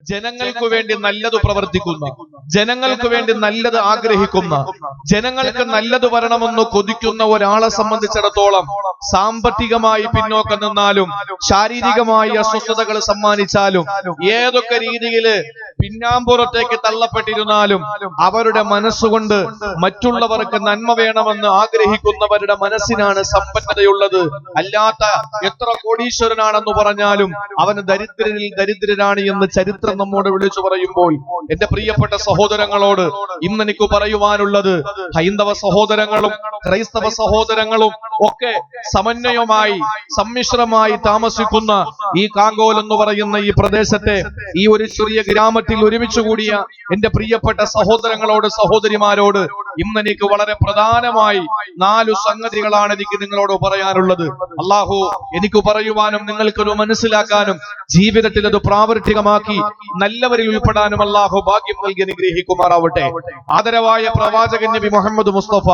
ജനങ്ങൾക്ക് വേണ്ടി നല്ലത് പ്രവർത്തിക്കുന്ന, ജനങ്ങൾക്ക് വേണ്ടി നല്ലത് ആഗ്രഹിക്കുന്ന, ജനങ്ങൾക്ക് നല്ലത് വരണമെന്ന് കൊതിക്കുന്ന ഒരാളെ സംബന്ധിച്ചിടത്തോളം സാമ്പത്തികമായി പിന്നോക്കം നിന്നാലും ശാരീരികമായി അസ്വസ്ഥതകൾ സമ്മാനിച്ചാലും ഏതൊക്കെ രീതിയില് പിന്നാമ്പുറത്തേക്ക് തള്ളപ്പെട്ടിരുന്നാലും അവരുടെ മനസ്സുകൊണ്ട് മറ്റുള്ളവർക്ക് നന്മ വേണമെന്ന് ആഗ്രഹിക്കുന്നവരുടെ മനസ്സിനാണ് സമ്പന്നതയുള്ളത്. അല്ലാത്ത എത്ര കോടീശ്വരനാണെന്ന് പറഞ്ഞാലും അവന് ദരിദ്രരിൽ ദരിദ്രനാണ് എന്ന് ചരിത്രം നമ്മോട് വിളിച്ചു പറയുമ്പോൾ, എന്റെ പ്രിയപ്പെട്ട സഹോദരങ്ങളോട് ഇന്ന് എനിക്ക് പറയുവാനുള്ളത്, ഹൈന്ദവ സഹോദരങ്ങളും ക്രൈസ്തവ സഹോദരങ്ങളും ഒക്കെ സമന്വയമായി സമ്മിശ്രമായി താമസിക്കുന്ന ഈ കാങ്കോൽ എന്ന് പറയുന്ന ഈ പ്രദേശത്തെ ഈ ഒരു ചെറിയ ഗ്രാമത്തിൽ ഒരുമിച്ച് കൂടിയ എന്റെ പ്രിയപ്പെട്ട സഹോദരങ്ങളോട് സഹോദരിമാരോട് ഇന്ന് എനിക്ക് വളരെ പ്രധാനമായി 4 സംഗതികളാണ് എനിക്ക് നിങ്ങളോട് പറയാനുള്ളത്. അള്ളാഹു എനിക്ക് പറയുവാനും നിങ്ങൾക്കൊരു മനസ്സിലാക്കാനും ജീവിതത്തിൽ അത് പ്രാവർത്തികമാക്കി നല്ലവരിൽ ഉൾപ്പെടാനും അള്ളാഹു ഭാഗ്യം നൽകി അനുഗ്രഹിക്കുമാറാവട്ടെ. ആദരവായ പ്രവാചകൻ നബി മുഹമ്മദ് മുസ്തഫ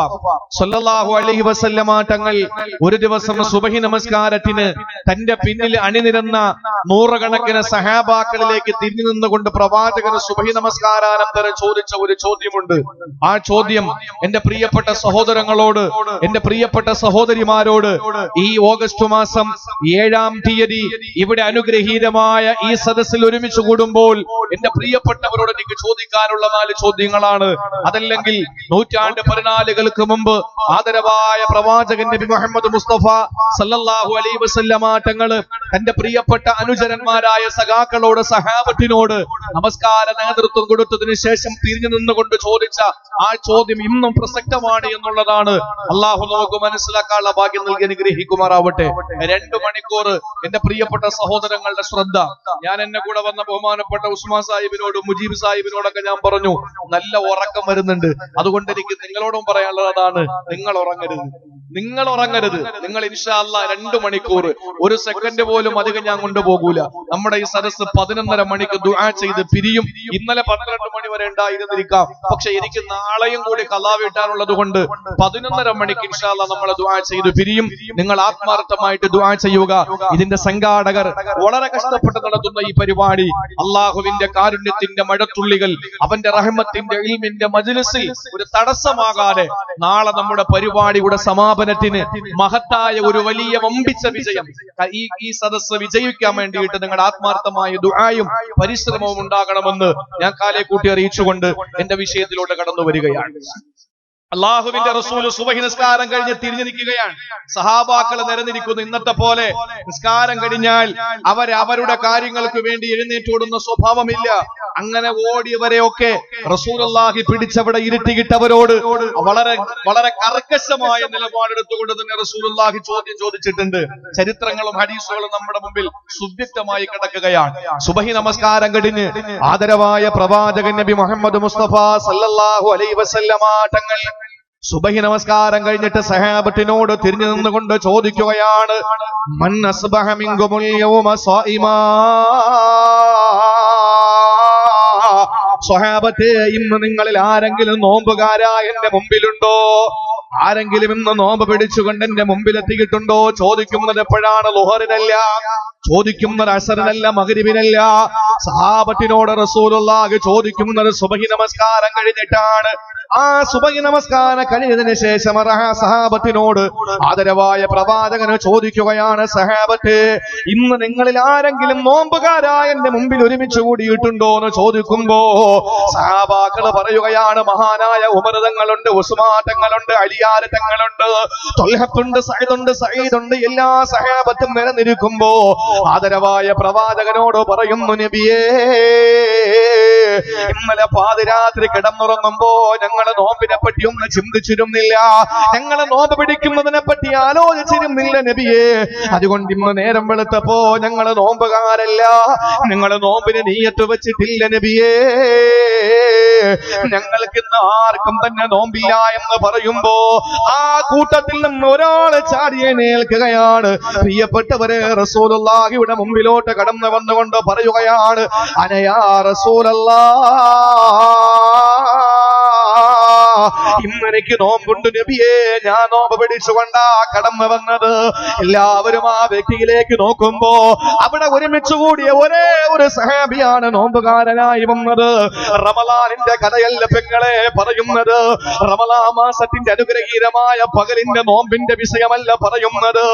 സല്ലല്ലാഹു അലൈഹി വസല്ലമ തങ്ങൾ ഒരു ദിവസം സുബഹി നമസ്കാരത്തിന് തന്റെ പിന്നിൽ അണിനിരന്ന നൂറുകണക്കിന് സഹാബാക്കളിലേക്ക് തിരിഞ്ഞു നിന്നുകൊണ്ട് പ്രവാചകന് സുബഹി നമസ്കാരാനന്തരം ചോദിച്ച ഒരു ചോദ്യമുണ്ട്. ആ ചോദ്യം എന്റെ പ്രിയപ്പെട്ട സഹോദരങ്ങളോട്, എന്റെ പ്രിയപ്പെട്ട സഹോദരിമാരോട് ഈ ഓഗസ്റ്റ് മാസം 7-ാം തീയതി ഇവിടെ അനുഗ്രഹീതമായ ഈ സദസ്സിൽ ഒരുമിച്ച് കൂടുമ്പോൾ എന്റെ പ്രിയപ്പെട്ടവരോട് എനിക്ക് ചോദിക്കാനുള്ള 4 ചോദ്യങ്ങളാണ്. അതല്ലെങ്കിൽ നൂറ്റാണ്ട് 14 മുമ്പ് ആദരവായ പ്രവാചകൻ നബി മുഹമ്മദ് മുസ്തഫ സല്ലല്ലാഹു അലൈഹി വസല്ലമ തങ്ങള് തന്റെ പ്രിയപ്പെട്ട അനുചരന്മാരായ സഖാക്കളോട്, സഹാബത്തിനോട് നമസ്കാര നേതൃത്വം കൊടുത്തതിന് ശേഷം തിരിഞ്ഞു നിന്നുകൊണ്ട് ചോദിച്ച ആ ചോദ്യം ഇന്നും പ്രസക്തമാണ് എന്നുള്ളതാണ്. അള്ളാഹു നമുക്ക് മനസ്സിലാക്കാനുള്ള ഭാഗ്യം നൽകി അനുഗ്രഹിക്കുമാറാവട്ടെ. 2 മണിക്കൂർ എന്റെ പ്രിയപ്പെട്ട സഹോദരങ്ങളുടെ ശ്രദ്ധ. ഞാൻ എന്നെ കൂടെ വന്ന ബഹുമാനപ്പെട്ട ഉസ്മാൻ സാഹിബിനോടും മുജീബ് സാഹിബിനോടൊക്കെ ഞാൻ പറഞ്ഞു, നല്ല ഉറക്കം വരുന്നുണ്ട്. അതുകൊണ്ട് എനിക്ക് നിങ്ങളോടും പറയാനുള്ളത് അതാണ്, നിങ്ങൾ ഉറങ്ങരുത്. നിങ്ങൾ ഇൻഷാ അല്ലാഹ് 2 മണിക്കൂർ 1 സെക്കൻഡ് പോലും അധികം ഞാൻ കൊണ്ടുപോകൂല. നമ്മുടെ ഈ സദസ്സ് 11:30 മണിക്ക് ദുആ ചെയ്ത് പിരിയും. ഇന്നലെ 12 മണി വരെ ഉണ്ടായിരുന്നിരിക്കാം, പക്ഷെ എനിക്ക് നാളെയും കൂടി ഖളാ വീട്ടാനുള്ളത് കൊണ്ട് 11:30 മണിക്ക് ഇൻഷാ അല്ലാഹ് നമ്മൾ ദുആ ചെയ്ത് പിരിയും. നിങ്ങൾ ആത്മാർത്ഥമായിട്ട് ദുആ ചെയ്യുക. ഇതിന്റെ സംഘാടകർ വളരെ കഷ്ടപ്പെട്ട് നടത്തുന്ന ഈ പരിപാടി അള്ളാഹുവിന്റെ കാരുണ്യത്തിന്റെ മഴത്തുള്ളികൾ, അവന്റെ റഹ്മത്തിന്റെ ഇൽമിന്റെ മജ്‌ലിസിൽ ഒരു തടസ്സമാകാതെ നാളെ നമ്മുടെ പരിപാടിയുടെ സമാപനത്തിന് മഹത്തായ ഒരു വലിയ വമ്പിച്ച വിജയം ഈ സദസ്സ് വിജയിക്കാൻ വേണ്ടിയിട്ട് നിങ്ങളുടെ ആത്മാർത്ഥമായ ദുആയും പരിശ്രമവും ഉണ്ടാകണമെന്ന് ഞാൻ കാലേ കൂട്ടി അറിയിച്ചുകൊണ്ട് എന്റെ വിഷയത്തിലോട്ട് കടന്നു വരികയാണ്. അള്ളാഹുവിന്റെ റസൂല് സുബഹി നിസ്കാരം കഴിഞ്ഞ് തിരിഞ്ഞു നിൽക്കുകയാണ്. സഹാബാക്കൾ നിരന്നിരിക്കുന്നു. ഇന്നത്തെ പോലെ നിസ്കാരം കഴിഞ്ഞാൽ അവരുടെ കാര്യങ്ങൾക്ക് വേണ്ടി എഴുന്നേറ്റോടുന്ന സ്വഭാവമില്ല. അങ്ങനെ ഓടിയവരെയൊക്കെ റസൂലുള്ളാഹി പിടിച്ചവിടെ ഇരുത്തിയിട്ടവരോട് വളരെ വളരെ കർക്കശമായ നിലപാടെടുത്തുകൊണ്ട് തന്നെ റസൂലുള്ളാഹി ചോദ്യം ചോദിച്ചിട്ടുണ്ട്. ചരിത്രങ്ങളും ഹദീസുകളും നമ്മുടെ മുമ്പിൽ സുവ്യക്തമായി കിടക്കുകയാണ്. സുബഹി നമസ്കാരം കഴിഞ്ഞ് ആദരവായ പ്രവാചകൻ നബി മുഹമ്മദ് മുസ്തഫ സല്ലല്ലാഹു അലൈഹി വസല്ലമ തങ്ങൾ സുബഹി നമസ്കാരം കഴിഞ്ഞിട്ട് സഹാബത്തിനോട് തിരിഞ്ഞു നിന്നുകൊണ്ട് ചോദിക്കുകയാണ്, മൻ അസ്ബഹ മിൻകുമുൽ യൗമ സായിമാ. സ്വഹാബത്തെ, ഇന്ന് നിങ്ങളിൽ ആരെങ്കിലും നോമ്പുകാരായ എന്റെ മുമ്പിലുണ്ടോ? ആരെങ്കിലും ഇന്ന് നോമ്പ് പിടിച്ചുകൊണ്ട് എന്റെ മുമ്പിലെത്തിയിട്ടുണ്ടോ? ചോദിക്കുന്നത് എപ്പോഴാണ്? ളുഹറിനല്ല, ചോദിക്കുന്നത് അസറിനല്ല, മഗ്രിബിനല്ല. സഹാബത്തിനോട് റസൂലുള്ളാഹി ചോദിക്കുന്നത് സുബഹി നമസ്കാരം കഴിഞ്ഞിട്ടാണ്. ആ സുബഹി നമസ്കാരം കഴിഞ്ഞതിന് ശേഷം സഹാബത്തിനോട് ആദരവായ പ്രവാചകന് ചോദിക്കുകയാണ്, സഹാബത്തെ, ഇന്ന് നിങ്ങളിൽ ആരെങ്കിലും നോമ്പുകാരായ എന്റെ മുമ്പിൽ ഒരുമിച്ച് കൂടിയിട്ടുണ്ടോ എന്ന് ചോദിക്കുമ്പോ സഹാബാക്കൾ പറയുകയാണ്, മഹാനായ ഉമർ തങ്ങളുണ്ട്, ഉസ്മാൻ തങ്ങളുണ്ട്, അലിയാർ തങ്ങളുണ്ട്, ത്വൽഹത്തുണ്ട്, സഈദുണ്ട്, എല്ലാ സഹാബത്തും നിരന്നിരിക്കുമ്പോ ആദരവായ പ്രവാചകനോട് പറയുന്നു, നബിയേ, ഇന്നലെ പാതിരാത്രി കിടന്നുറങ്ങുമ്പോ ഞങ്ങള് നോമ്പിനെ പറ്റി ഒന്നും ചിന്തിച്ചിരുന്നില്ല, ഞങ്ങള് നോമ്പ് പിടിക്കുന്നതിനെ പറ്റി ആലോചിച്ചിരുന്നില്ല നബിയേ. അതുകൊണ്ട് ഇന്ന് നേരം വെളുത്തപ്പോ ഞങ്ങള് നോമ്പുകാരല്ല, ഞങ്ങള് നോമ്പിന് നീയത്ത് വെച്ചിട്ടില്ല നബിയേ. ഞങ്ങൾക്ക് ഇന്ന് ആർക്കും തന്നെ നോമ്പില്ല എന്ന് പറയുമ്പോ ആ കൂട്ടത്തിൽ നിന്ന് ഒരാള് ചാടിയേൽക്കുകയാണ്. പ്രിയപ്പെട്ടവരെ, റസൂലുള്ളാഹിയുടെ മുമ്പിലോട്ട് കടന്നു വന്നുകൊണ്ട് പറയുകയാണ്, അനയാ റസൂലല്ലാഹ്, ഇന്ന് എനിക്ക് നോമ്പുണ്ട് നബിയേ, ഞാൻ നോമ്പ് പിടിച്ചുകൊണ്ടാ കടന്നു വന്നത്. എല്ലാവരും ആ വ്യക്തിയിലേക്ക് നോക്കുമ്പോ അവിടെ ഒരുമിച്ച് കൂടിയ ഒരേ ഒരു സഹാബിയാണ് നോമ്പുകാരനായി വന്നത്. റമളാനിന്റെ കഥയല്ല പെങ്ങളെ പറയുന്നത്, റമളാൻ മാസത്തിന്റെ അനുഗ്രഹീതമായ പകലിന്റെ നോമ്പിന്റെ വിഷയമല്ല പറയുന്നത്.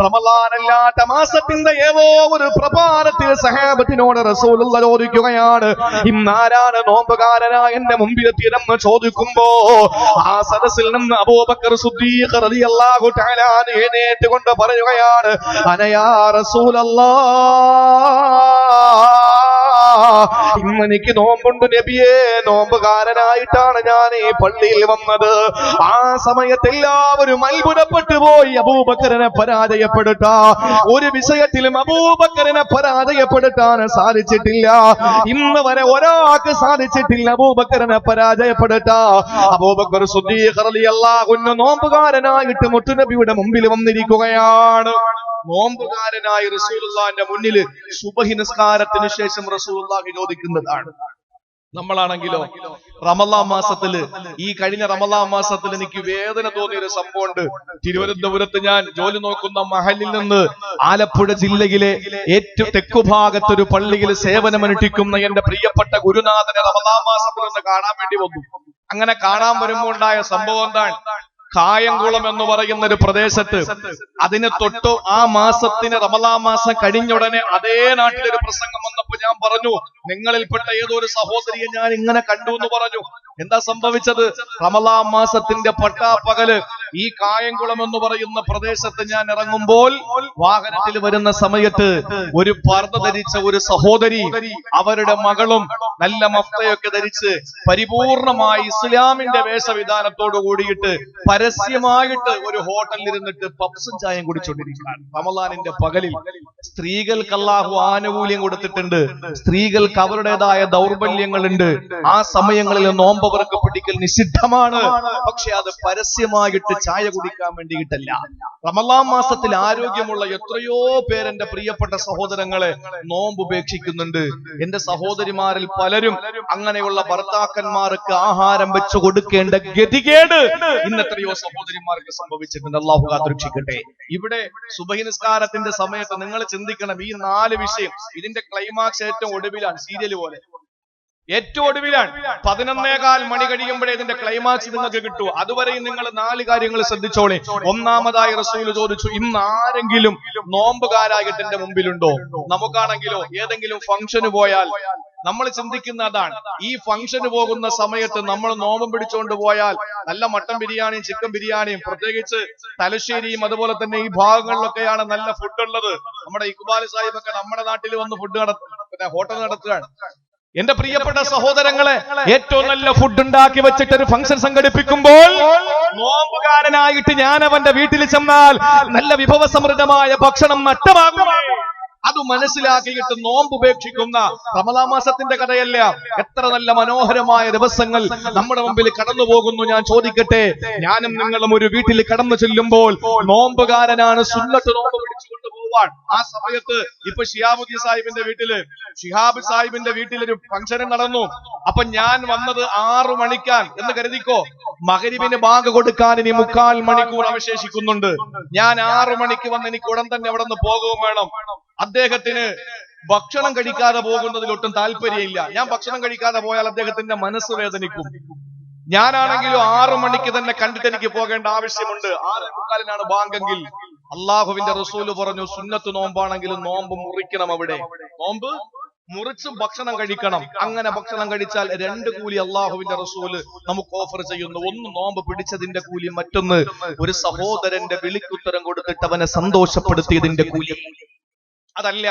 റമളാനല്ലാത്ത മാസത്തിന്റെ ഏതോ ഒരു പ്രഭാതത്തിൽ സഹാബത്തിനോട് റസൂലുള്ളാഹി ചോദിക്കുകയാണ്, ഇന്നാരാണ് നോമ്പുകാരനായ എന്റെ മുമ്പിലെത്തിയതെന്ന് ചോദിക്കുമ്പോ ആ സദസ്സിൽ നിന്ന് അബൂബക്കർ സിദ്ദീഖ് റളിയല്ലാഹു തആല എഴുന്നേറ്റ് കൊണ്ട് പറയുകയാണ്, അനയാ റസൂലല്ലാഹ്, ഇന്ന് എനിക്ക് നോമ്പുണ്ട് നബിയേ, നോമ്പുകാരനായിട്ടാണ് ഞാൻ ഈ പള്ളിയിൽ വന്നത്. ആ സമയത്ത് എല്ലാവരും അത്ഭുതപ്പെട്ടു പോയി. അബൂബക്കറിനെ പരാജയപ്പെടുത്താ ഒരു വിഷയത്തിലും അബൂബക്കറിനെ പരാജയപ്പെടുത്താൻ സാധിച്ചിട്ടില്ല. ഇന്ന് വരെ ഒരാൾക്ക് സാധിച്ചിട്ടില്ല അബൂബക്കറിനെ പരാജയപ്പെടുത്താ. അബൂബക്കർ സിദ്ദീഖ് റളിയല്ലാഹു അൻഹു നോമ്പുകാരനായിട്ട് മുത്തുനബിയുടെ മുമ്പിൽ വന്നിരിക്കുകയാണ്. നോമ്പുകാരനായി റസൂലുള്ളാഹിന്റെ മുന്നിൽ സുബഹി നിസ്കാരത്തിന് ശേഷം റസൂലുള്ളാഹി ചോദിക്കുന്നതാണ്. നമ്മളാണെങ്കിലോ റമളാൻ മാസത്തില്, ഈ കഴിഞ്ഞ റമളാൻ മാസത്തിൽ എനിക്ക് വേദന തോന്നിയ ഒരു സംഭവമുണ്ട്. തിരുവനന്തപുരത്ത് ഞാൻ ജോലി നോക്കുന്ന മഹലിൽ നിന്ന് ആലപ്പുഴ ജില്ലയിലെ ഏറ്റവും തെക്കുഭാഗത്തൊരു പള്ളിയിൽ സേവനമനുഷ്ഠിക്കുന്ന എന്റെ പ്രിയപ്പെട്ട ഗുരുനാഥനെ റമളാൻ മാസത്തിൽ ഒന്ന് കാണാൻ വേണ്ടി വന്നു. അങ്ങനെ കാണാൻ വരുമ്പോൾ ഉണ്ടായ സംഭവം എന്താണ്? കായംകുളം എന്ന് പറയുന്ന ഒരു പ്രദേശത്ത് അതിന് തൊട്ട് ആ മാസത്തിന് റമളാൻ മാസം കഴിഞ്ഞ ഉടനെ അതേ നാട്ടിലൊരു പ്രസംഗം വന്നപ്പോ ഞാൻ പറഞ്ഞു, നിങ്ങളിൽപ്പെട്ട ഏതോ ഒരു സഹോദരിയെ ഞാൻ ഇങ്ങനെ കണ്ടു എന്ന് പറഞ്ഞു. എന്താ സംഭവിച്ചത്? റമളാൻ മാസത്തിന്റെ പട്ടാപ്പകല് ഈ കായംകുളം എന്ന് പറയുന്ന പ്രദേശത്ത് ഞാൻ ഇറങ്ങുമ്പോൾ വാഹനത്തിൽ വരുന്ന സമയത്ത് ഒരു പർദ്ദ ധരിച്ച ഒരു സഹോദരി അവരുടെ മകളും നല്ല മഫ്തയൊക്കെ ധരിച്ച് പരിപൂർണമായി ഇസ്ലാമിന്റെ വേഷവിധാനത്തോട് കൂടിയിട്ട് പരസ്യമായിട്ട് ഒരു ഹോട്ടലിൽ ഇരുന്നിട്ട് പപ്സും ചായയും കുടിച്ചുകൊണ്ടിരിക്കുകയാണ്. റമളാനിന്റെ പകലിൽ സ്ത്രീകൾക്ക് അല്ലാഹു ആനുകൂല്യം കൊടുത്തിട്ടുണ്ട്. സ്ത്രീകൾക്ക് അവരുടേതായ ദൗർബല്യങ്ങളുണ്ട്. ആ സമയങ്ങളിൽ നോമ്പവർക്ക് പിടിക്കൽ നിഷിദ്ധമാണ്. പക്ഷെ അത് പരസ്യമായിട്ട് ചായ കുടിക്കാൻ വേണ്ടിയിട്ടല്ല. റമളാൻ മാസത്തിൽ ആരോഗ്യമുള്ള എത്രയോ പേരെന്റെ പ്രിയപ്പെട്ട സഹോദരങ്ങളെ നോമ്പ് ഉപേക്ഷിക്കുന്നുണ്ട്. എന്റെ സഹോദരിമാരിൽ പലരും അങ്ങനെയുള്ള ഭർത്താക്കന്മാർക്ക് ആഹാരം വെച്ചു കൊടുക്കേണ്ട ഗതികേട് ഇന്നെത്രയോ സഹോദരിമാർക്ക് സംഭവിച്ചിട്ടുണ്ട്. അല്ലാഹു കാത്തുരക്ഷിക്കട്ടെ. ഇവിടെ സുബഹി നിസ്കാരത്തിന്റെ സമയത്ത് നിങ്ങൾ ചിന്തിക്കണം, ഈ 4 വിഷയം, ഇതിന്റെ ക്ലൈമാക്സ് ഏറ്റവും ഒടുവിലാണ്. സീരിയൽ പോലെ ഏറ്റവും ഒടുവിലാണ്. 11:15 മണി കഴിയുമ്പോഴേ ഇതിന്റെ ക്ലൈമാക്സ് നിങ്ങൾക്ക് കിട്ടൂ. അതുവരെയും നിങ്ങൾ 4 കാര്യങ്ങൾ ശ്രദ്ധിച്ചോളെ. ഒന്നാമതായി റസൂൽ ചോദിച്ചു, ഇന്ന് ആരെങ്കിലും നോമ്പുകാരായിട്ട് എന്റെ മുമ്പിലുണ്ടോ? നമുക്കാണെങ്കിലോ ഏതെങ്കിലും ഫംഗ്ഷന് പോയാൽ നമ്മൾ ചിന്തിക്കുന്ന അതാണ്. ഈ ഫംഗ്ഷന് പോകുന്ന സമയത്ത് നമ്മൾ നോമ്പ് പിടിച്ചുകൊണ്ട് പോയാൽ നല്ല മട്ടൻ ബിരിയാണിയും ചിക്കൻ ബിരിയാണിയും, പ്രത്യേകിച്ച് തലശ്ശേരിയും അതുപോലെ തന്നെ ഈ ഭാഗങ്ങളിലൊക്കെയാണ് നല്ല ഫുഡ് ഉള്ളത്. നമ്മുടെ ഇക്ബാൽ സാഹിബൊക്കെ നമ്മുടെ നാട്ടിൽ വന്ന് ഫുഡ് ഹോട്ടൽ നടത്തുകയാണ്. എന്റെ പ്രിയപ്പെട്ട സഹോദരങ്ങളെ, ഏറ്റവും നല്ല ഫുഡ് ഉണ്ടാക്കി വെച്ചിട്ട് ഒരു ഫംഗ്ഷൻ സംഘടിപ്പിക്കുമ്പോൾ നോമ്പുകാരനായിട്ട് ഞാൻ അവന്റെ വീട്ടിൽ ചെന്നാൽ നല്ല വിഭവസമൃദ്ധമായ ഭക്ഷണം നഷ്ടമാകുമോ? അത് മനസ്സിലാക്കിയിട്ട് നോമ്പ് ഉപേക്ഷിക്കുന്ന റമളാൻ മാസത്തിന്റെ കഥയല്ല. എത്ര നല്ല മനോഹരമായ ദിവസങ്ങൾ നമ്മുടെ മുമ്പിൽ കടന്നു പോകുന്നു. ഞാൻ ചോദിക്കട്ടെ, ഞാനും നിങ്ങളും ഒരു വീട്ടിൽ കടന്നു ചെല്ലുമ്പോൾ നോമ്പുകാരനാണ്, സുന്നത്ത് നോമ്പ് പിടിച്ചുകൊണ്ട് പോവാൻ. ആ സമയത്ത് ഇപ്പൊ ഷിഹാബ് സാഹിബിന്റെ വീട്ടിലൊരു ഫംഗ്ഷൻ നടന്നു. അപ്പൊ ഞാൻ വന്നത് 6 മണിക്കാൻ എന്ന് കരുതിക്കോ. മഗ്‌രിബിന് ബാങ്ക് കൊടുക്കാൻ ഇനി 3/4 മണിക്കൂർ അവശേഷിക്കുന്നുണ്ട്. ഞാൻ 6 മണിക്ക് വന്ന് എനിക്ക് ഉടൻ തന്നെ അവിടെ നിന്ന് പോകുകയും വേണം. അദ്ദേഹത്തിന് ഭക്ഷണം കഴിക്കാതെ പോകുന്നതിൽ ഒട്ടും താല്പര്യമില്ല. ഞാൻ ഭക്ഷണം കഴിക്കാതെ പോയാൽ അദ്ദേഹത്തിന്റെ മനസ്സ് വേദനിക്കും. ഞാനാണെങ്കിലും 6 മണിക്ക് തന്നെ കണ്ടിട്ട് എനിക്ക് പോകേണ്ട ആവശ്യമുണ്ട്. 6:45 ബാങ്കെങ്കിൽ അള്ളാഹുവിന്റെ റസൂല് പറഞ്ഞു, സുന്നത്ത് നോമ്പാണെങ്കിലും നോമ്പ് മുറിക്കണം. അവിടെ നോമ്പ് മുറിച്ച് ഭക്ഷണം കഴിക്കണം. അങ്ങനെ ഭക്ഷണം കഴിച്ചാൽ 2 കൂലി അള്ളാഹുവിന്റെ റസൂല് നമുക്ക് ഓഫർ ചെയ്യുന്നു. ഒന്ന് നോമ്പ് പിടിച്ചതിന്റെ കൂലി, മറ്റൊന്ന് ഒരു സഹോദരന്റെ വിളിക്കുത്തരം കൊടുത്തിട്ട് അവനെ സന്തോഷപ്പെടുത്തിയതിന്റെ കൂലി. അതല്ല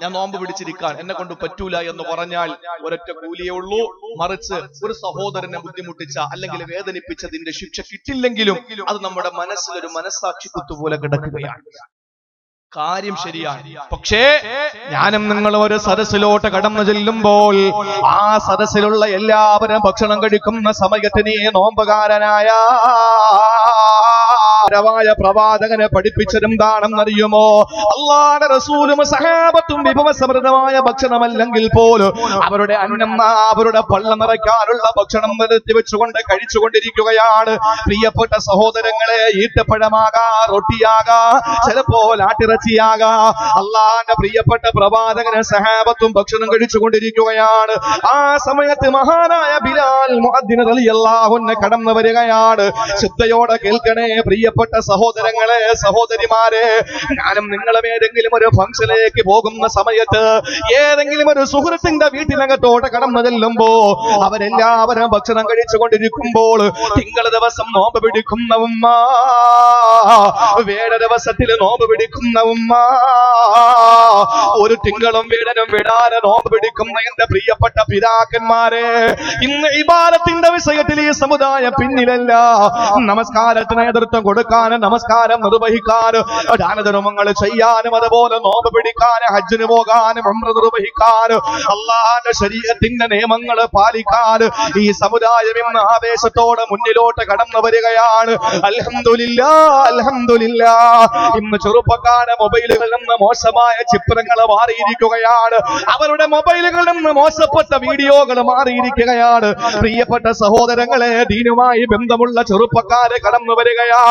ഞാൻ നോമ്പ് പിടിച്ചിരിക്കാൻ എന്നെ കൊണ്ട് പറ്റൂല എന്ന് പറഞ്ഞാൽ ഒരൊറ്റ കൂലിയേ ഉള്ളൂ. മറിച്ച് ഒരു സഹോദരനെ ബുദ്ധിമുട്ടിച്ച അല്ലെങ്കിൽ വേദനിപ്പിച്ചതിന്റെ ശിക്ഷ കിട്ടില്ലെങ്കിലും അത് നമ്മുടെ മനസ്സിലൊരു മനസ്സാക്ഷി കുത്തുപോലെ കിടക്കുകയാണ്. കാര്യം ശരിയാണ്. പക്ഷേ ഞാനും നിങ്ങൾ ഒരു സദസ്സിലോട്ട് കടന്നു ചെല്ലുമ്പോൾ ആ സദസ്സിലുള്ള എല്ലാവരും ഭക്ഷണം കഴിക്കുന്ന സമയത്ത് നീ നോമ്പുകാരനായ പ്രവാചകനെ പഠിപ്പിച്ചതെന്താണെന്നറിയുമോ? അല്ലാഹുവിന്റെ റസൂലും സഹാബത്തും വിഭവസമൃദ്ധമായ ഭക്ഷണമല്ലെങ്കിൽ പോലും അവരുടെ അന്നം അവരുടെ പള്ള നിറയ്ക്കാനുള്ള ഭക്ഷണം നിർത്തി വെച്ചുകൊണ്ട് കഴിച്ചുകൊണ്ടിരിക്കുകയാണ്. പ്രിയപ്പെട്ട സഹോദരങ്ങളെ, ഈത്തപ്പഴമാകാ, റൊട്ടിയാകാ, ചിലപ്പോൾ ആട്ടിറച്ചിയാകാ, അല്ലാഹുവിന്റെ പ്രിയപ്പെട്ട പ്രവാചകനെ സഹാബത്തും ഭക്ഷണം കഴിച്ചുകൊണ്ടിരിക്കുകയാണ്. ആ സമയത്ത് മഹാനായ ബിലാൽ മുഅദ്ദിൻ റളിയല്ലാഹു അൻഹു കടന്നു വരികയാണ്. ശ്രദ്ധയോടെ കേൾക്കണേ പ്രിയപ്പെട്ട സഹോദരങ്ങളെ, സഹോദരിമാരെ. ഞാനും നിങ്ങളും ഏതെങ്കിലും ഒരു ഫംഗ്ഷനിലേക്ക് പോകുന്ന സമയത്ത് ഏതെങ്കിലും ഒരു സുഹൃത്തിന്റെ വീട്ടിനകത്തോട്ട് കടന്നു ചെല്ലുമ്പോ അവരെല്ലാവരും ഭക്ഷണം കഴിച്ചുകൊണ്ടിരിക്കുമ്പോൾ തിങ്കൾ ദിവസം നോമ്പ് പിടിക്കുന്ന ഉമ്മ, വേഴ ദിവസത്തിൽ നോമ്പ് പിടിക്കുന്ന ഉമ്മ, ഒരു തിങ്കളും വേടനും വിടാതെ നോമ്പ് പിടിക്കുന്ന എന്റെ പ്രിയപ്പെട്ട പിതാക്കന്മാരെ, ഇന്ന് ഇബാദത്തിന്റെ വിഷയത്തിൽ ഈ സമുദായം പിന്നിലല്ല. നമസ്കാരത്തിന് നേതൃത്വം കൊടുക്കാനും നമസ്കാരം നിർവഹിക്കാനും ദാനധർമ്മങ്ങൾ ചെയ്യാനും അതുപോലെ നോമ്പ് പിടിക്കാനും ഹജ്ജിന് പോകാനും ഉംറ നിർവഹിക്കാനും അല്ലാഹുവിന്റെ ശരീഅത്തിന്റെ നിയമങ്ങൾ പാലിക്കാനും ഈ സമുദായം ഇന്ന് ആവേശത്തോടെ മുന്നിലോട്ട് കടന്നു വരികയാണ്. അൽഹംദുലില്ലാഹ്, അൽഹംദുലില്ലാഹ്. ഇന്ന് ചെറുപ്പക്കാരെ മൊബൈലുകളിൽ നിന്ന് മോശമായ ചിത്രങ്ങൾ മാറിയിരിക്കുകയാണ്. അവരുടെ മൊബൈലുകളിൽ നിന്ന് മോശപ്പെട്ട വീഡിയോകൾ മാറിയിരിക്കുകയാണ്. പ്രിയപ്പെട്ട സഹോദരങ്ങളെ, ദീനുമായി ബന്ധമുള്ള ചെറുപ്പക്കാരെ കടന്നു വരികയാ.